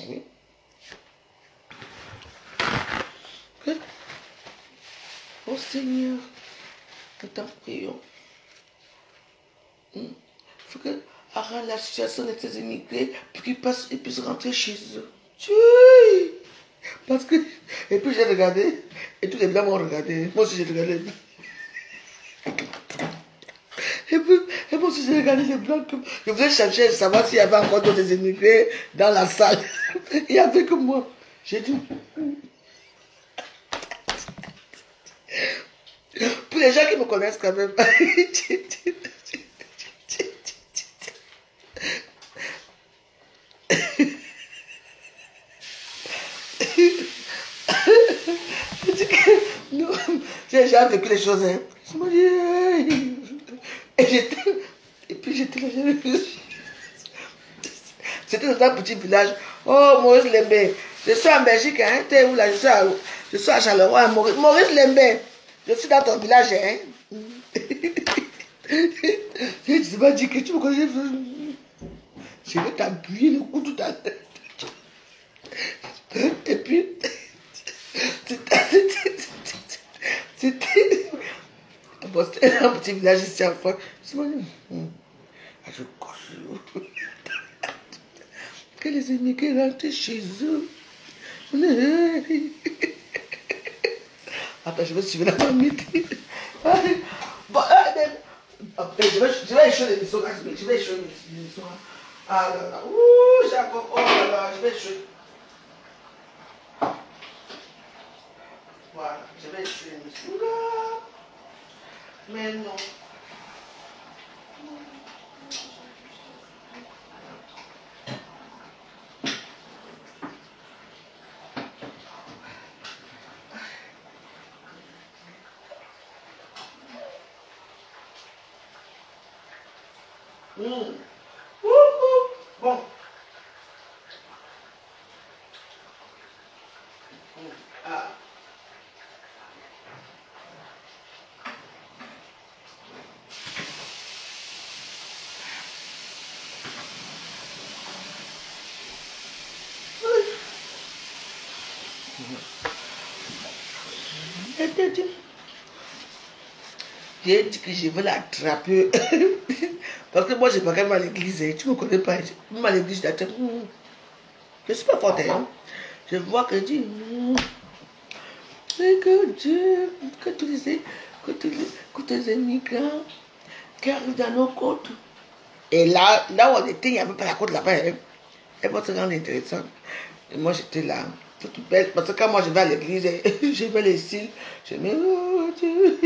Oui. Oh Seigneur, nous t'en prions. Il faut que arrête la situation de ces immigrés pour qu'ils puissent rentrer chez eux. Oui. Parce que... Et puis j'ai regardé, et tous les blancs m'ont regardé. Moi aussi j'ai regardé. Et moi aussi j'ai regardé les blancs. Je voulais chercher, savoir s'il y avait encore d'autres immigrés dans la salle. Il n'y avait que moi. J'ai dit... Pour les gens qui me connaissent quand même. J'ai déjà vécu les choses. Hein. Et puis j'étais là. C'était dans un petit village. Oh, Maurice Lembé. Je suis en Belgique. Hein. T'es où là? Je suis à Charleroi. Maurice Lembé. Je suis dans ton village. Hein. Je ne sais pas dire que tu me connais. Je vais t'appuyer le cou tout à l'heure. Et puis, c'était un petit village ici en France. Je coche. Que les immigrés rentrent chez eux. Attends, je vais suivre la mamite. Bon, je vais échouer l'émission. Je vais échouer l'émission. Ah là là. Ouh, Jacob. Oh là là, je vais échouer. Voilà, je vais échouer l'émission là. Mais non. Bon. Ah. J'ai dit que je veux l'attraper. Parce que moi, je ne vais pas à l'église. Tu ne me connais pas. Même à l'église, je ne suis pas forte. Hein. Je vois que Dieu, que Dieu, que tous les immigrants qui arrivent dans nos côtes. Et là où on était, il n'y avait pas la côte là-bas. Hein. Elle va se rendre intéressante. Et moi, j'étais là, toute belle. Parce que quand moi, je vais à l'église, je vais les cils. Je me dis, oh Dieu.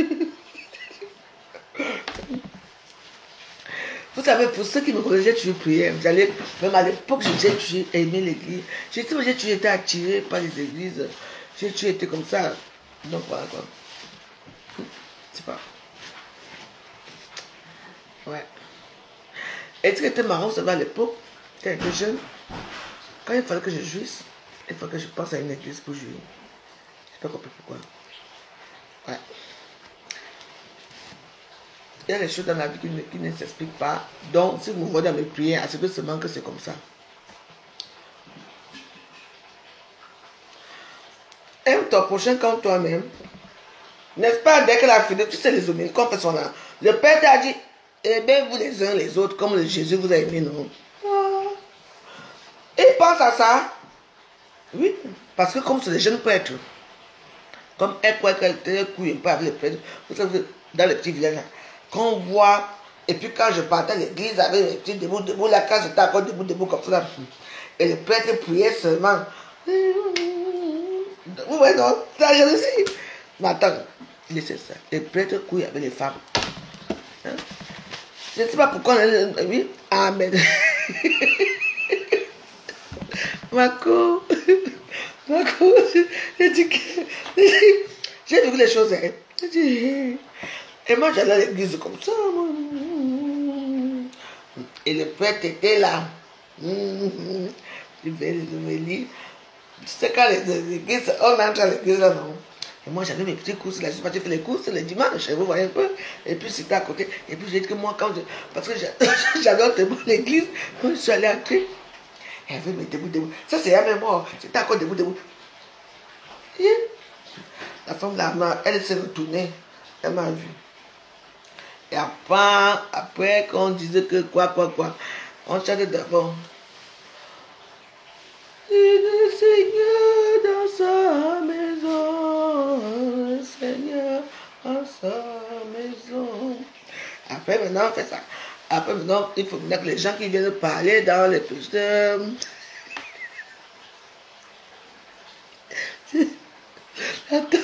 Vous savez, pour ceux qui me connaissent, j'ai toujours prié. Même à l'époque, j'ai toujours aimé l'église. J'ai toujours été attiré par les églises. J'ai toujours été comme ça. Donc voilà quoi. C'est pas. Ouais. Et ce qui était marrant, vous savez, à l'époque, j'étais un peu jeune. Quand il fallait que je jouisse, il fallait que je passe à une église pour jouer. Je n'ai pas compris pourquoi. Ouais. Il y a des choses dans la vie qui ne s'expliquent pas. Donc, si vous me voyez dans mes prières, acceptez seulement que c'est comme ça. Aime ton prochain comme toi-même. N'est-ce pas, dès que la fille, tu sais les hommes, comme ils sont là. Le Père t'a dit, aimez-vous les uns les autres comme Jésus vous a aimé, non? Il pense à ça. Oui, parce que comme c'est des jeunes prêtres, comme elle croit qu'elle était couille un peu avec les prêtres, vous savez, dans les petits villages, quand on voit, et puis quand je partais à l'église avec les petits debout, là, quand j'étais encore debout comme ça, et le prêtre priait seulement. Vous voyez, non, c'est la jalousie. Mais attends, laissez ça. Les prêtres couillent avec les femmes. Hein? Je ne sais pas pourquoi. Oui, amen. Marco, j'ai dit que. J'ai vu les choses. Hein. Et moi, j'allais à l'église comme ça. Et le prêtre était là. Je vais les lire. Tu sais, quand les églises, on entre à l'église là, non. Et moi, j'avais mes petits courses là. Je suis parti faire les courses les dimanches, vous voyez un peu. Et puis, c'était à côté. Et puis, j'ai dit que moi, quand je. Parce que j'avais entendu l'église, quand je suis allé entrer, elle avait mis debout. Ça, c'est la même mort. C'était encore debout. Et la femme là, elle s'est retournée. Elle m'a vu. Et après qu'on disait que quoi, on chantait d'abord. Le Seigneur dans sa maison, le Seigneur dans sa maison. Après, maintenant, on fait ça. Après, maintenant, il faut que les gens qui viennent parler dans les pasteurs. Attends,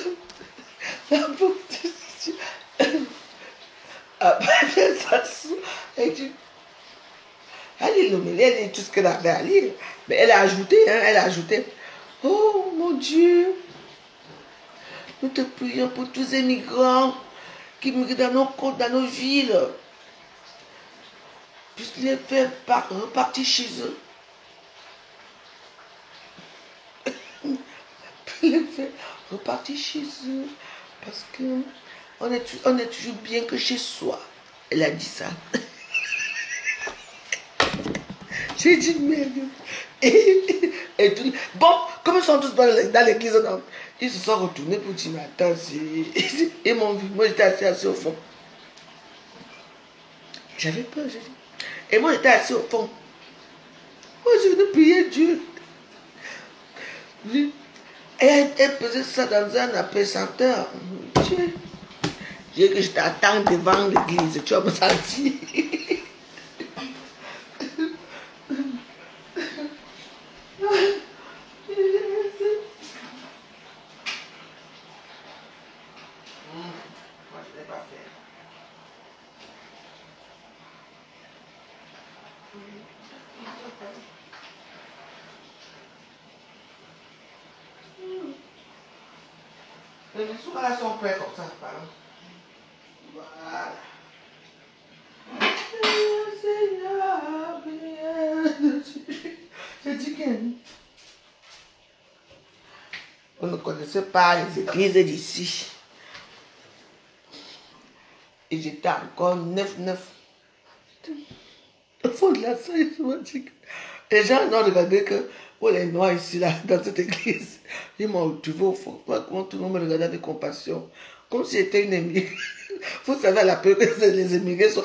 après, ça s'ouvre. Elle dit, elle dit tout ce qu'elle avait à lire. Mais elle a ajouté, oh mon Dieu, nous te prions pour tous les migrants qui migrent dans nos côtes, dans nos villes. Puisse les faire repartir chez eux. Les faire repartir chez eux. Parce que on est toujours bien que chez soi. Elle a dit ça. J'ai dit merde. Et tout. Bon, comme ils sont tous dans l'église, ils se sont retournés pour dire, attends, ils m'ont vu. Moi, j'étais assis au fond. J'avais peur, j'ai dit. Et moi, j'étais assis au fond. Moi, je venais prier Dieu. Et elle faisait ça dans un apaisanteur. Dieu. J'ai dit que je t'attends devant l'église. Tu vas me sentir. Les dessous là sont prêts comme ça, pardon. Voilà. Seigneur, j'ai dit que on ne connaissait pas les églises d'ici. Et j'étais encore 9. Au fond de la salle, je me dis que les gens ont regardé que oh, les noirs ici, là, dans cette église, ils m'ont retrouvé au fond. Comment tout le monde me regardait avec compassion. Comme si j'étais une émigrée. Vous savez, à la peur que les émigrés sont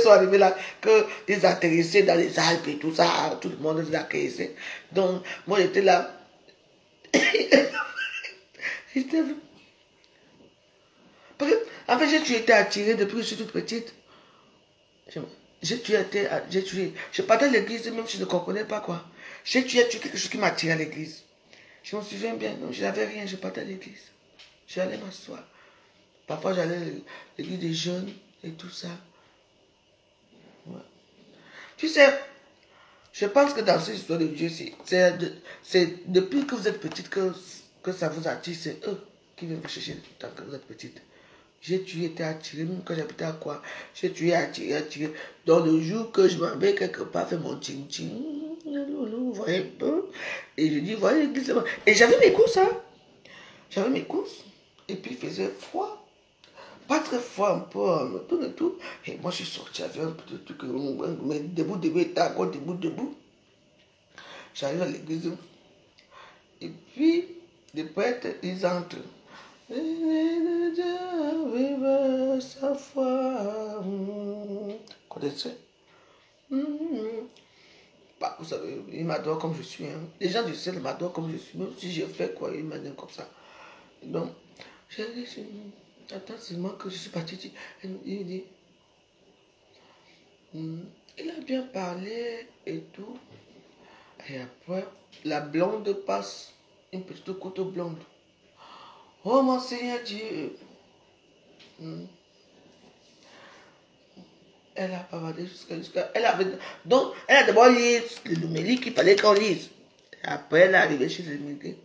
arrivés là, qu'ils atterrissaient dans les Alpes et tout ça, tout le monde les accueillait. Donc, moi, j'étais là, En fait, j'ai toujours été attirée depuis que je suis toute petite. J'ai tué. Je partais à l'église même si je ne comprenais pas quoi. J'ai tué quelque chose qui m'a attiré à l'église. Je me souviens bien, non, je n'avais rien, je partais à l'église. J'allais m'asseoir. Parfois j'allais à l'église des jeunes et tout ça. Ouais. Tu sais, je pense que dans cette histoire de Dieu, c'est depuis que vous êtes petite que ça vous attire. C'est eux qui viennent vous chercher tant que vous êtes petite. J'ai toujours été attiré, même quand j'habitais à quoi. J'ai toujours attiré. Dans le jour que je m'avais quelque part fait mon ting-ting, vous voyez un peu. Et je dis, voyez l'église. Et j'avais mes courses, hein. J'avais mes courses. Et puis il faisait froid. Pas très froid, un peu, et tout. Et moi je suis sorti avec un petit truc, mais debout, encore debout. J'arrive à l'église. Et puis, les prêtres, ils entrent. Vive sa foi. Connaissez? Bah, vous savez, il m'adore comme je suis. Hein. Les gens du ciel m'adorent comme je suis. Même si j'ai fait quoi, ils m'adorent comme ça. Donc, j'ai dit, attends seulement que je suis partie. Il dit, il a bien parlé et tout. Et après, la blonde passe, une petite couteau blonde. Oh mon Seigneur Dieu. Elle a bavardé jusqu'à... Donc, elle a d'abord lu le numérique qu'il fallait qu'on lise. Et après, elle est arrivée chez les immigrés.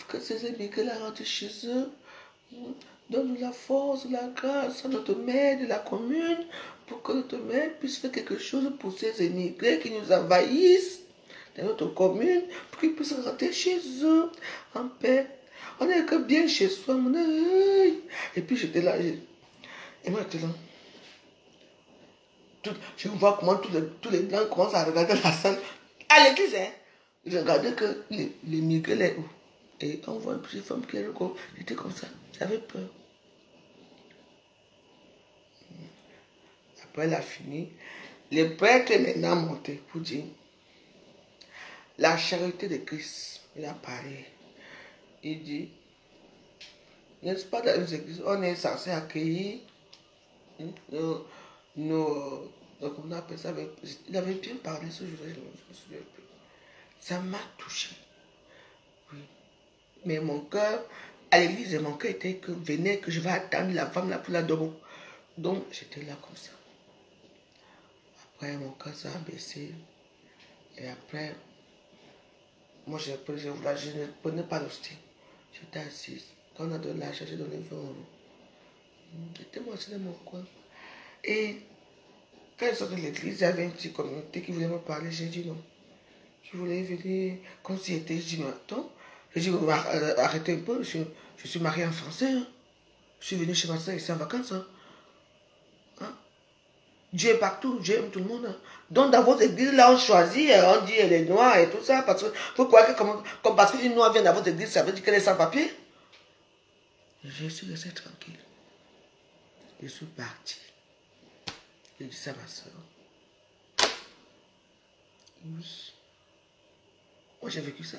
Que ces immigrés-là rentrent chez eux. Donne la force, la grâce à notre maire de la commune pour que notre maire puisse faire quelque chose pour ces immigrés qui nous envahissent dans notre commune pour qu'ils puissent rentrer chez eux en paix. On est que bien chez soi, mon œil. Et puis j'étais là. Et moi j'étais là. Je vois comment tous les blancs commencent à regarder la salle. À l'église, hein. Je regardais que les migrés là. Et on voit une petite femme qui est là. J'étais comme ça. J'avais peur. Après elle a fini. Les prêtres est maintenant monté pour dire la charité de Christ. Il a parlé. Il dit, n'est-ce pas, dans les églises, on est censé accueillir nos on appelle ça, il avait bien parlé ce jour-là, je me souviens plus. Ça m'a touché. Oui. Mais mon cœur, à l'église, mon cœur était que venez, que je vais attendre la femme là pour la domo. Donc j'étais là comme ça. Après, mon cœur s'est abaissé. Et après, moi je ne prenais pas l'hostie. J'étais assise. Quand on a donné l'argent, j'ai donné 20 euros. J'étais moi aussi dans mon coin. Et quand ils sont de l'église, il y avait une petite communauté qui voulait me parler. J'ai dit non. Je voulais venir comme si c'était. Je dis mais attends. Je dis arrêtez un peu. Je suis mariée en français. Hein. Je suis venue chez ma soeur ici en vacances. Hein. Hein? Dieu est partout. Dieu aime tout le monde. Hein. Donc dans votre église, là, on choisit, on dit les noirs et tout ça. Parce que vous croyez que comme parce qu'une noire vient dans votre église, ça veut dire qu'elle est sans papier. Je suis resté tranquille. Je suis parti. J'ai dit ça à ma soeur. Oui. Moi j'ai vécu ça.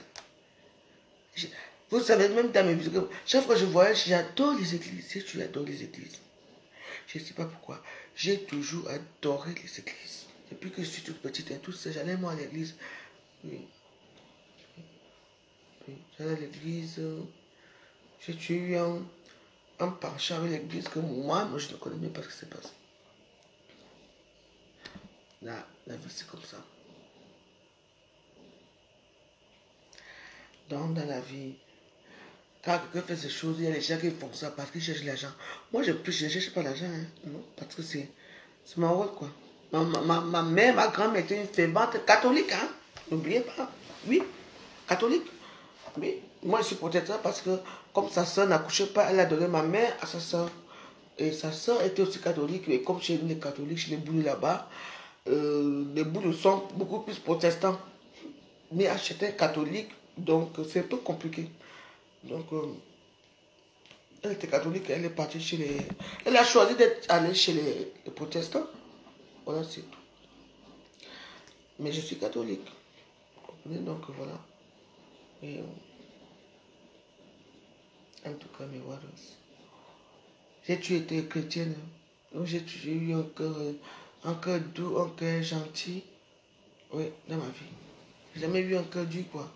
Vous savez, même dans mes vidéos, chaque fois que je voyage, j'adore les églises. Tu adores les églises. Je ne sais pas pourquoi. J'ai toujours adoré les églises. Depuis que je suis toute petite et tout ça, j'allais moi à l'église. Oui. Oui. J'allais à l'église. J'ai toujours eu un penchant avec l'église que moi, je ne connais même pas ce qui s'est passé. La vie, c'est comme ça. Donc, dans la vie, quand quelqu'un fait ces choses, il y a les gens qui font ça parce qu'ils cherchent l'argent. Moi, je ne cherche pas l'argent, hein, non, parce que c'est mon rôle, quoi. Ma mère, ma grand-mère était une fervente catholique, hein. N'oubliez pas. Oui, catholique. Oui, moi, je suis protecteur parce que, comme sa soeur n'accouchait pas, elle a donné ma mère à sa soeur. Et sa soeur était aussi catholique, et comme chez les catholiques, chez les boules là-bas, les boules sont beaucoup plus protestants. Mais j'étais catholique, donc c'est un peu compliqué. Donc, elle était catholique, elle est partie chez les... Elle a choisi d'être allée chez les protestants. Voilà, c'est tout. Mais je suis catholique. Vous comprenez, donc voilà. Et, En tout cas, mes Wados. J'ai toujours été chrétienne. Donc j'ai toujours eu un cœur doux, un cœur gentil. Oui, dans ma vie. J'ai jamais eu un cœur dur, quoi.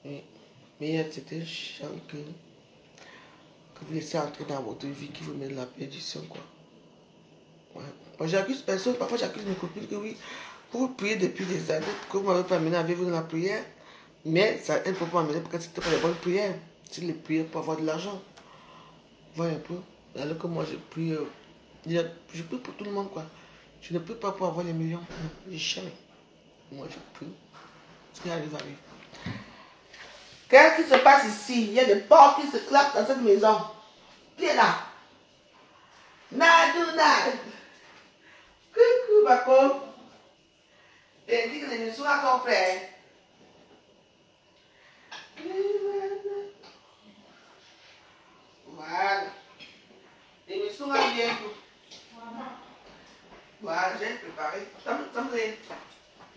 Oui. Mais c'était chiant que vous laissez entrer dans votre vie, qui vous met de la perdition, quoi. Ouais. Moi, j'accuse personne. Parfois, j'accuse mes copines que oui, vous priez depuis des années, que vous ne m'avez pas amené avec vous dans la prière. Mais ça ne peut pas m'amener parce que c'était pas les bonnes prières. C'est les prières pour avoir de l'argent. Voyez un peu. Alors que moi, je prie pour tout le monde, quoi. Je ne prie pas pour avoir les millions. Non, jamais. Moi, je prie. Ce qui arrive, arrive. Qu'est-ce qui se passe ici? Il y a des porcs qui se claquent dans cette maison. Qui est là? Nadouna. Coucou, Bako. Et dit que les maisons à ton frère. Voilà. Les maisons à bien. Voilà, j'ai préparé. Ça me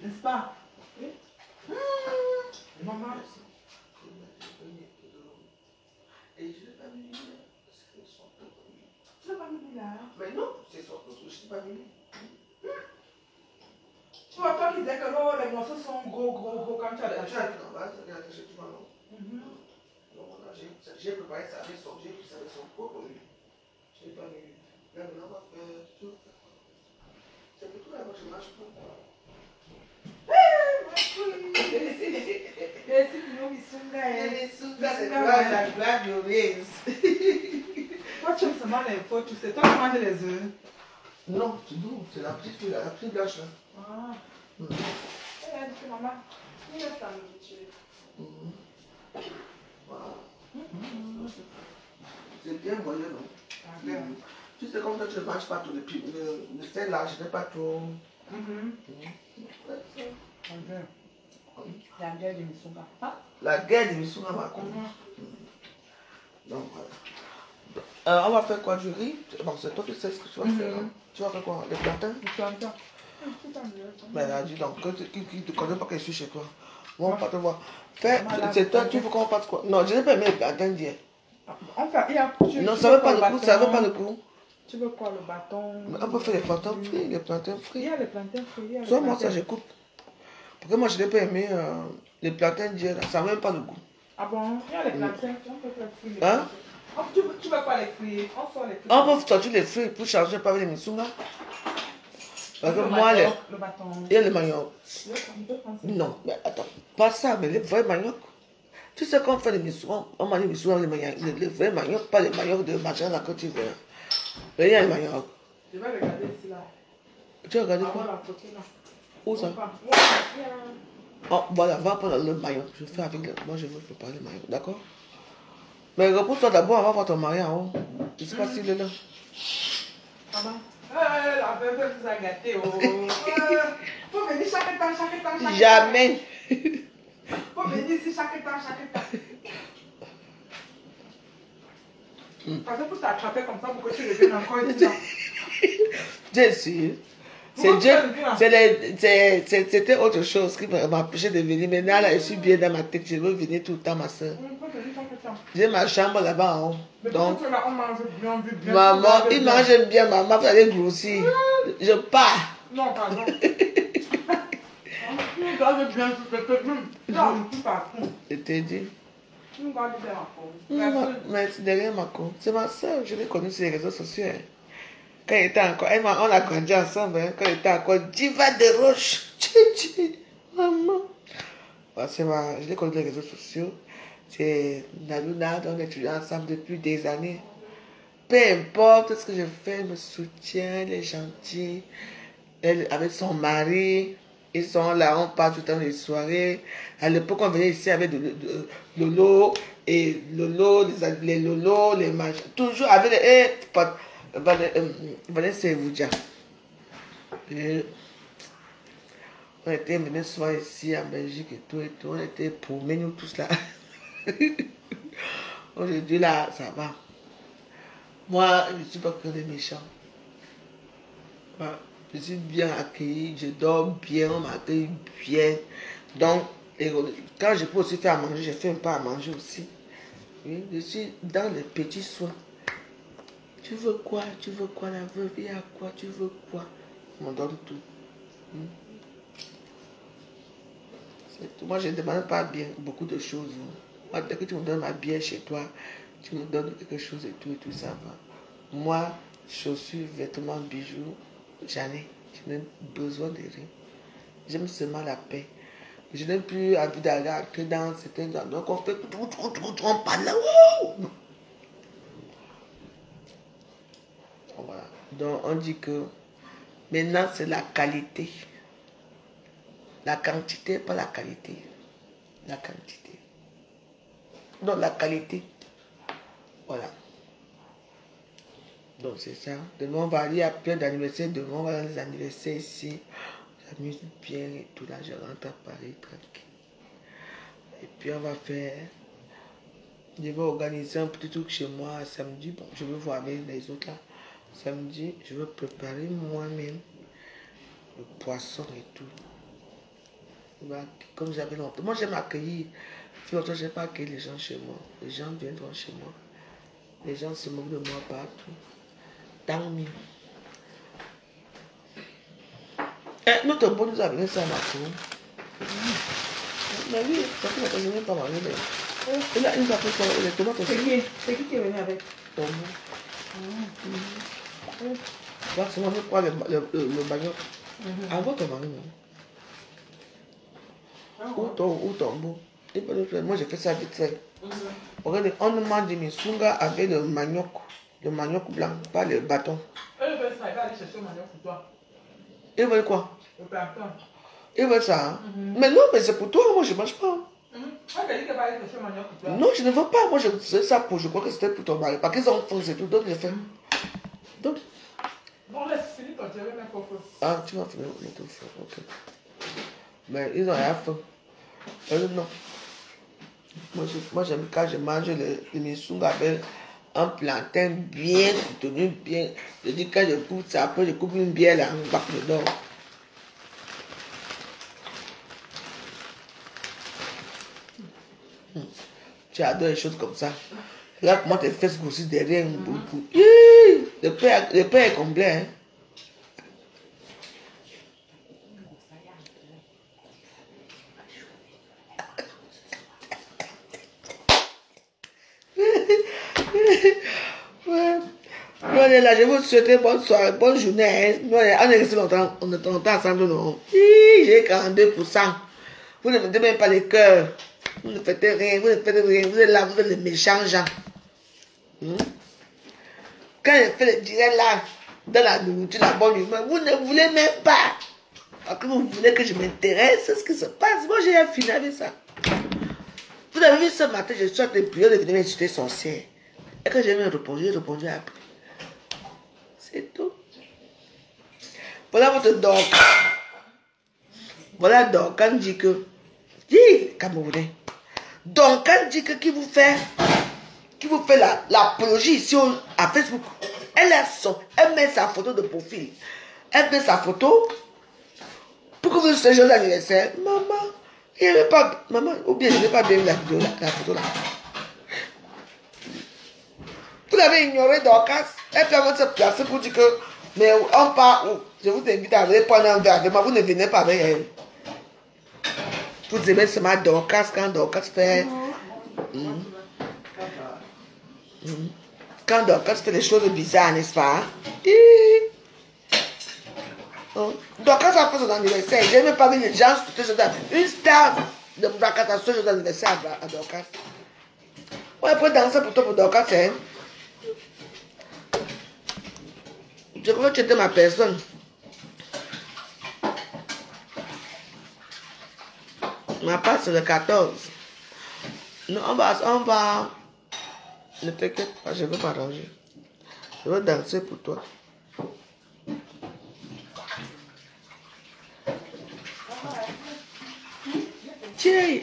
n'est-ce pas? Oui. Maman. Et je ne l'ai pas mis là. Tu l'as pas mis là? Mais non, c'est son tour, je ne l'ai pas mis. Tu vois pas qu'ils disent que non, les morceaux sont gros comme tu as attaché. Tu as vu en bas, tu as attaché tout le long. Donc voilà, j'ai préparé ça avec son, j'ai pris ça avec son propre lui. Je ne l'ai pas mis. Là maintenant, on va faire tout. C'est pour tout là, moi je marche pas. C'est la blague de Reis. Moi, tu aimes seulement les faux, tu sais. Toi, tu manges les œufs. Non, c'est la petite fille, la petite blanche là. Ah. Elle dit que maman, il y a ta nourriture. C'est bien moyen, non? Tu sais, comme toi, tu ne manges pas tout le sel là, je n'ai pas trop. La guerre de Missunga. La guerre de Missunga m'a connu. Donc voilà. On va faire quoi, du riz? Bon, c'est toi qui sais ce que tu vas faire. Hein? Tu vas faire quoi? Les plantains? Les plantains. Mais elle a dit donc, qui ne te connaît pas que je suis chez toi. Moi, on va pas te voir. C'est toi, tu veux qu'on fasse quoi? Non, je n'ai pas aimé les plantains d'hier. Non, ça ne veut pas le coup, ça ne veut pas le coup. Tu veux quoi, le bâton? On peut faire les plantains frits, les plantains frits. Il y a les plantains frits. Soit moi, ça, je coupe. Parce que moi, je n'ai pas aimé les plantains d'hier, ça n'a même pas le goût. Ah bon? Il y a les plantains, on peut faire frire les hein? Tu veux pas les frire? On sort les frire. On peut sortir les fruits pour changer par les Missunga. Parce que moi, le bâton. Il y a le manioc. Non, mais attends, pas ça, mais les vrais manioc. Tu sais quand on fait les Missunga, on mange les Missunga, les vrais manioc, pas les manioc de machin là que tu veux. Mais il y a les manioc. Je vais regarder ici là. Tu as regardé quoi? La photo là. Où ça? Oh, voilà, va prendre le manioc. Je fais avec le. Moi, je veux préparer le manioc, d'accord? Mais repose-toi d'abord, on va voir ton mari en haut. Je ne sais pas s'il est là. Maman. La bébé vous a gâté. Faut venir chaque temps. Jamais. Faut venir ici chaque temps. Parce que pour t'attraper comme ça, pour que tu reviennes encore ici. Je suis. C'était autre chose qui m'a empêché de venir. Maintenant, là, je suis bien dans ma tête. Je veux venir tout le temps, ma soeur. J'ai ma chambre là-bas en haut. Donc, maman, il mange bien, maman, vous allez grossir. Je pars. Non, pardon. Je t'ai dit. Mais c'est derrière ma cour. C'est ma soeur, je l'ai connue sur les réseaux sociaux. Quand elle était encore, on a grandi ensemble, hein, quand elle était encore diva de roche. Maman. Je l'ai connue sur les réseaux sociaux. C'est Nadouna, on est toujours ensemble depuis des années. Peu importe ce que je fais, elle me soutient, elle est gentille. Elle, avec son mari, ils sont là, on part tout le temps les soirées. À l'époque, on venait ici avec de Lolo, et Lolo, les Lolo, les machins. Toujours avec les. Vanessa et Voudia. On était venus souvent ici en Belgique et tout. On était paumés, nous tous là. Aujourd'hui là, ça va. Moi, je ne suis pas que des méchants. Voilà. Je suis bien accueillie, je dors bien, on m'accueille bien. Donc, quand je peux aussi faire à manger, je fais un peu à manger aussi. Oui, je suis dans les petits soins. Tu veux quoi? Tu veux quoi la veuve? Il y a quoi? Tu veux quoi? On m'en donne tout. Tout. Moi, je ne demande pas bien beaucoup de choses. Moi, dès que tu me donnes ma bière chez toi, tu me donnes quelque chose et tout ça va. Moi, chaussures, vêtements, bijoux, j'en ai. Je n'ai besoin de rien. J'aime seulement la paix. Je n'ai plus envie d'aller entrer dans certains endroits qu'on fait tout, on parle là. Voilà. Donc, on dit que maintenant, c'est la qualité. La quantité, pas la qualité. La quantité. Donc, la qualité. Voilà. Donc, c'est ça. Demain, on va aller à plein d'anniversaires. Demain, on va dans les anniversaires ici. On s'amuse bien et tout. Là, je rentre à Paris tranquille. Et puis, on va faire... Je vais organiser un petit truc chez moi samedi. Bon, je vais voir avec les autres là. Samedi, je vais préparer moi-même le poisson et tout. Comme j'avais longtemps. Moi, j'aime accueillir. Si longtemps, je n'ai pas accueilli les gens chez moi. Les gens viendront chez moi. Les gens se moquent de moi partout. Tant mieux. Notre bon nous a amené ça à la cour. Mais oui, ça fait longtemps que je n'ai pas mangé. Il a une fois les tomates aussi. C'est qui est venu avec? Là, c'est moi qui prends le manioc. Avant ton mari. Ou ton beau. Moi, j'ai fait ça vite fait. Regardez, on demande des misunga avec le manioc blanc, pas le bâton. Elle veut ça, elle va aller chercher le manioc pour toi. Il veut quoi? Le plantain. Il veut ça. Hein? Mais non, mais c'est pour toi, moi je ne mange pas. Elle a dit qu'elle va aller chercher le manioc pour toi. Non, je ne veux pas. Moi, je fais ça pour. Je crois que c'était pour ton mari. Parce qu'ils ont fait, c'est tout. Donc, j'ai fait. Donc. Bon, laisse finir ton dieu, même pour feu. Ah, tu vas finir ton feu. Ok. Mais ils ont rien fait. Non. Moi, j'aime quand je mange les misunga avec un plantain bien soutenu, bien. Je dis quand je coupe ça, après je coupe une bière là, un bac dedans. Tu adores les choses comme ça. Là, comment tes fesses grossissent derrière un bout. Le père est complet. Hein? Ouais. Nous, on est là, je vous souhaite bonne soirée, bonne journée. Hein? Nous, on est resté longtemps, on est longtemps ensemble, non? J'ai 42%. Vous ne mettez même pas les cœurs. Vous ne faites rien, vous êtes là, vous êtes les méchants gens. Quand je fais le direct là, dans la nourriture, la bonne humeur, vous ne voulez même pas. Parce que vous voulez que je m'intéresse, c'est ce qui se passe. Moi, j'ai fini avec ça. Vous avez vu ce matin, je suis en train de prier de venir m'insulter sorcière. Et quand j'ai répondu, j'ai répondu après. C'est tout. Voilà votre donc. Voilà donc, quand dit que. Dis, Camerounais. Donc, quand dit que qui vous fait l'apologie ici à Facebook, elle met sa photo de profil. Elle met sa photo pour que vous soyez joyeux anniversaire. Maman, il n'y avait pas. Maman, ou bien je n'ai pas bien vu la vidéo là, la photo là. Vous avez ignoré Dorcas. Elle peut se placer pour dire que. Mais on part où? Je vous invite à aller prendre un verre avec moi. Vous ne venez pas avec elle. Vous aimez seulement Dorcas quand Dorcas fait. Quand Dorcas fait des choses bizarres, n'est-ce pas? Dorcas a fait son anniversaire. Je n'ai même pas vu les gens une star de Dorcas a fait son anniversaire à Dorcas. Ouais, pour danser pour toi pour Dorcas, hein? Je crois que tu étais ma personne. Ma part, c'est le 14. Non, on va. Ne t'inquiète pas, je ne vais pas ranger. Je vais danser pour toi. Tiens.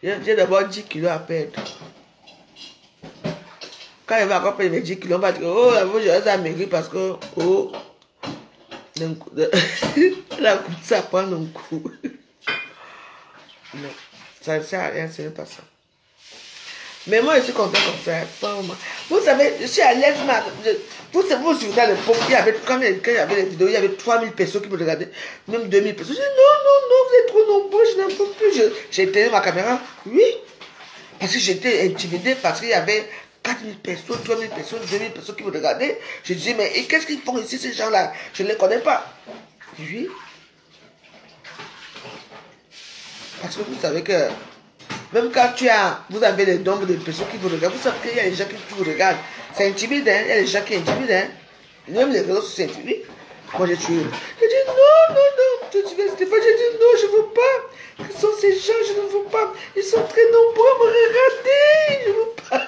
J'ai d'abord 10 kilos à perdre. Quand il va encore perdre mes 10 kilos, on va dire oh, la voix, je vais maigrir parce que oh. Elle a commencé à prendre un coup. Non. Ça ne sert à rien, ce n'est pas ça. Mais moi, je suis content comme ça. Vous savez, je suis à l'aise. Vous savez, vous suivez le pauvre, quand il y avait les vidéos, il y avait 3000 personnes qui me regardaient, même 2000 personnes. Je dis non, vous êtes trop nombreux, je n'en peux plus. J'ai éteint ma caméra. Oui, parce que j'étais intimidée, parce qu'il y avait 4000 personnes, 3000 personnes, 2000 personnes qui me regardaient. Je disais, mais qu'est-ce qu'ils font ici, ces gens-là? Je ne les connais pas. Oui. Parce que vous savez que même quand vous avez le nombre de personnes qui vous regardent, vous savez qu'il y a des gens qui vous regardent. C'est intimidant, il y a des gens qui intimident. Même les réseaux sociaux intimident. Moi, j'ai tué. J'ai dit non, tu vas rester pas. J'ai dit non, je ne veux pas. Qui sont ces gens, je ne veux pas. Ils sont très nombreux à me regarder. Je ne veux pas.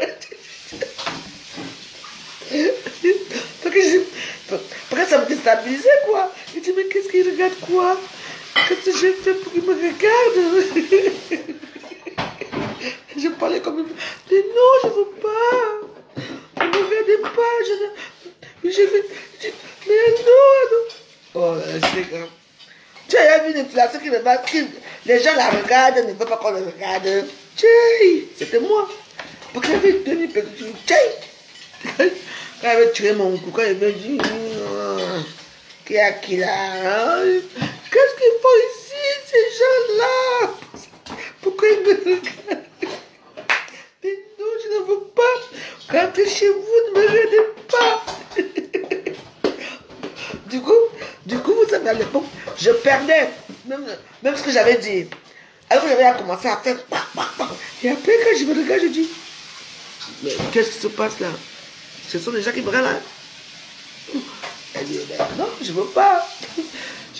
Parce que ça me déstabilisait, quoi. J'ai dit, mais qu'est-ce qu'ils regardent, quoi? Qu'est-ce que j'ai fait pour qu'ils me regardent? Je parlais comme une... Mais non, je ne veux pas. Ne me regardez pas. Mais non. Oh, c'est grave. Tu as vu une inflation qui me bat. Les gens la regardent, ne veulent pas qu'on la regarde. C'était moi. Parce qu'il y avait 2000 personnes. Quand il avait tué mon cou, quand il avait dit... Qui là? Qu'est-ce qu'ils font ici, ces gens-là? Pourquoi ils me regardent? Mais non, je ne veux pas. Rentrez chez vous, ne me regardez pas. Du coup, vous savez, à l'époque, je perdais même ce que j'avais dit. Alors que j'avais commencé à faire... Et après, quand je me regarde, je dis... Mais qu'est-ce qui se passe là? Ce sont des gens qui me regardent là. Elle dit, non, je ne veux pas.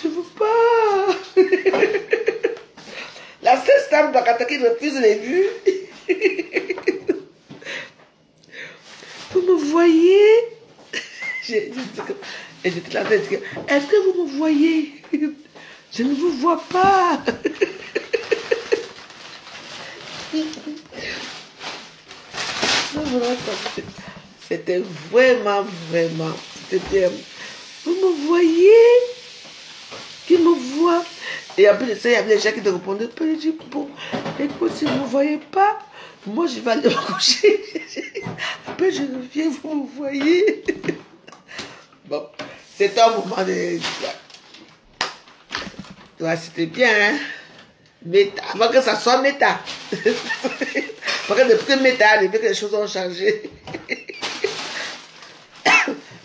Je ne veux pas. La seule femme d'Akata qui refuse les vues. Vous me voyez? Et j'étais là, est-ce que vous me voyez? Je ne vous vois pas. C'était vraiment. C'était... Vous me voyez? Qui me voit? Et après de ça, il y avait des gens qui te répondaient. Je dis, bon, écoute, si vous ne me voyez pas, moi je vais aller me coucher. Après je reviens, vous me voyez. Bon, c'était un moment de... Ouais, c'était bien, hein? Méta, avant que ça soit méta. Parce que depuis que méta est arrivé, que les choses ont changé.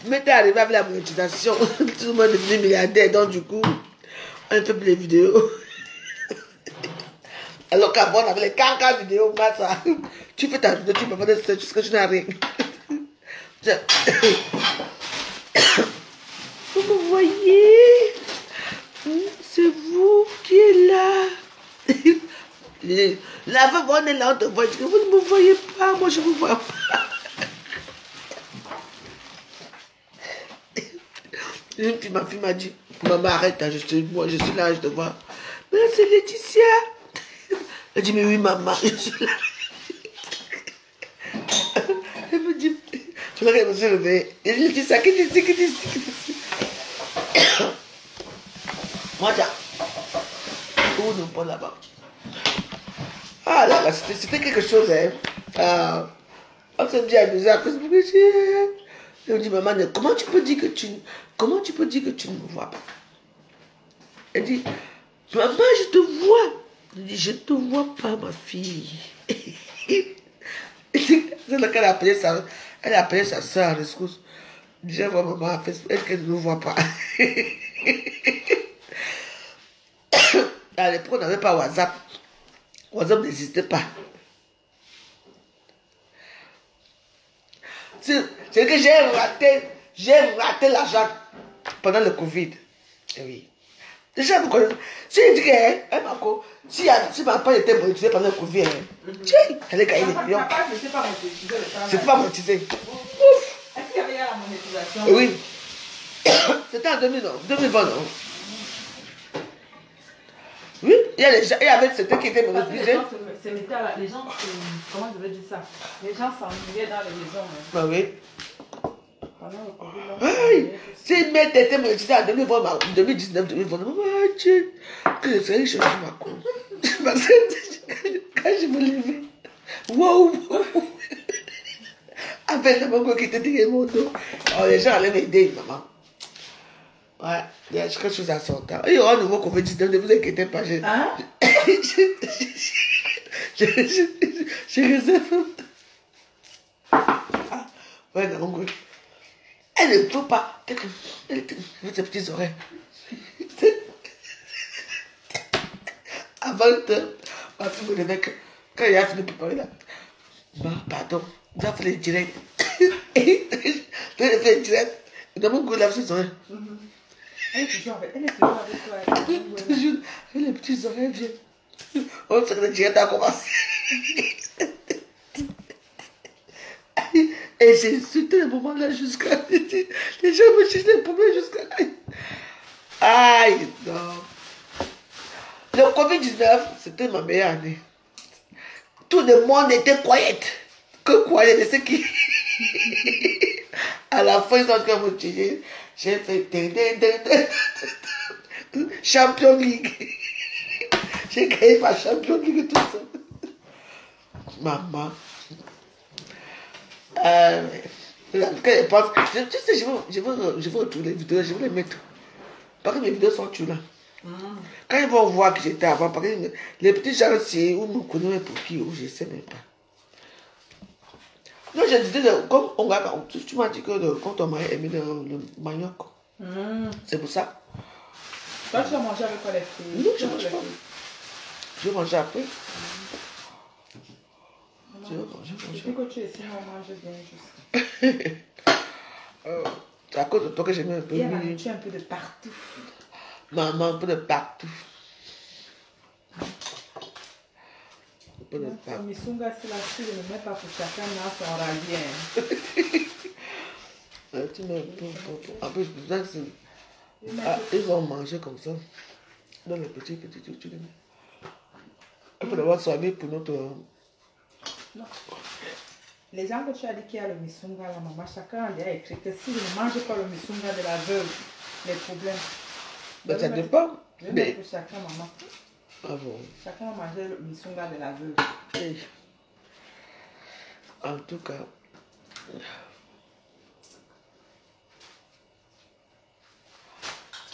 Méta est arrivé avec la monétisation. Tout le monde est devenu milliardaire, donc du coup, on ne fait plus les vidéos. Alors qu'avant, on avait les 40 vidéos, pas ça. Tu fais ta vidéo, tu peux faire des search, parce que tu n'as rien. Vous me voyez? C'est vous qui êtes là. La veuve, on est là, on te voit. Vous ne me voyez pas, moi je vous vois pas. Et puis ma fille m'a dit, maman arrête, hein, je suis là, je te vois. Mais c'est Laetitia. Elle dit, mais oui maman, je suis là. Elle me dit, je me suis levée. Elle dit, Laetitia, qui est ici? Moi, tiens. Oh non, pas là-bas. Ah là là, c'était quelque chose, hein. On se dit amusé à cause de elle me dit, maman, comment tu peux dire que tu ne me vois pas? Elle dit, maman, je te vois. Je dis, je ne te vois pas, ma fille. C'est là qu'elle a appelé sa soeur à rescousse. Je vois maman à Facebook, elle ne nous voit pas. À l'époque, on n'avait pas WhatsApp. WhatsApp n'existait pas. C'est que j'ai raté l'argent pendant le Covid. Et oui. Déjà, vous connaissez. Si je dis que, si ma page était monétisée pendant le Covid, elle est gagnée des millions. C'est pas monétisé. Ouf. Est-ce qu'il y avait la monétisation? Oui. C'était en 2020, non? Oui, il y avait certains qui étaient monétisés. Les gens, comment je veux dire ça? Les gens s'ennuyaient dans les maisons. Bah oui. Oui, si mes étaient monétisés en 2019, 2020, que je serais riche, je m'accorde. Quand je me levais, wow! Avec le mongo qui était derrière mon dos. Oh, les gens allaient m'aider, maman. Ouais, il y a quelque chose à son temps. Il y aura un nouveau Covid-19, ne vous inquiétez pas. Je réserve. Ah, ouais, non, elle ne peut pas. Elle avait ses petits oreilles. À 20h, ma fille me levait quand il a fini de préparer là. Pardon, il a fait les directs. Il a fait les directs. Il a mon goût, il a fait ses oreilles. Elle est toujours avec toi. Toujours, les petits oreilles viennent. On sait que le direct a commencé. Et j'ai insulté le moment là jusqu'à. Les gens me cherchent des problèmes jusqu'à là. Aïe, non. Le Covid-19, c'était ma meilleure année. Tout le monde était quiet. Que quiet, de ce qui. À la fin, ils ont quand même tiré. J'ai fait Champion League. J'ai gagné ma Champion League tout ça. Maman. Tu sais, je veux retrouver les vidéos, je veux les mettre. Parce que mes vidéos sont tues là. Quand ils vont voir que j'étais avant, parce que les petits gens, c'est où me connaissent pour qui, ou je ne sais même pas. Non, je disais, comme on va, tu m'as dit que quand ton mari aimait le manioc. C'est pour ça. Toi, tu vas manger avec quoi les filles? Non, je ne mange pas. Je vais manger après. Je vais manger. Depuis que tu es ici, on mange bien juste. C'est à cause de toi que j'aime un peu. Et tu es un peu de partout. Maman, un peu de partout. Un peu de partout. Misunga, c'est la fille, ne met pas pour chacun dans son radier. Tu mets un peu. En plus, ils vont manger comme ça. Dans les petits, tu les mets. Il faut d'abord soigner pour notre. Non. Les gens que tu as dit qu'il y a le misunga, la maman, chacun a écrit que si je ne mange pas le misunga de la veuve, les problèmes. Ben, ça dépend. Je vais mettre pour chacun, maman. Ah bon? Chacun va manger le misunga de la veuve. Et, en tout cas.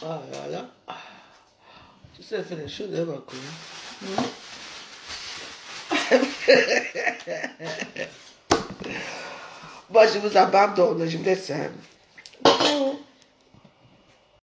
Ah là là. Tu sais faire les choses, elle va courir. Bon, je vous abandonne, je vous laisse.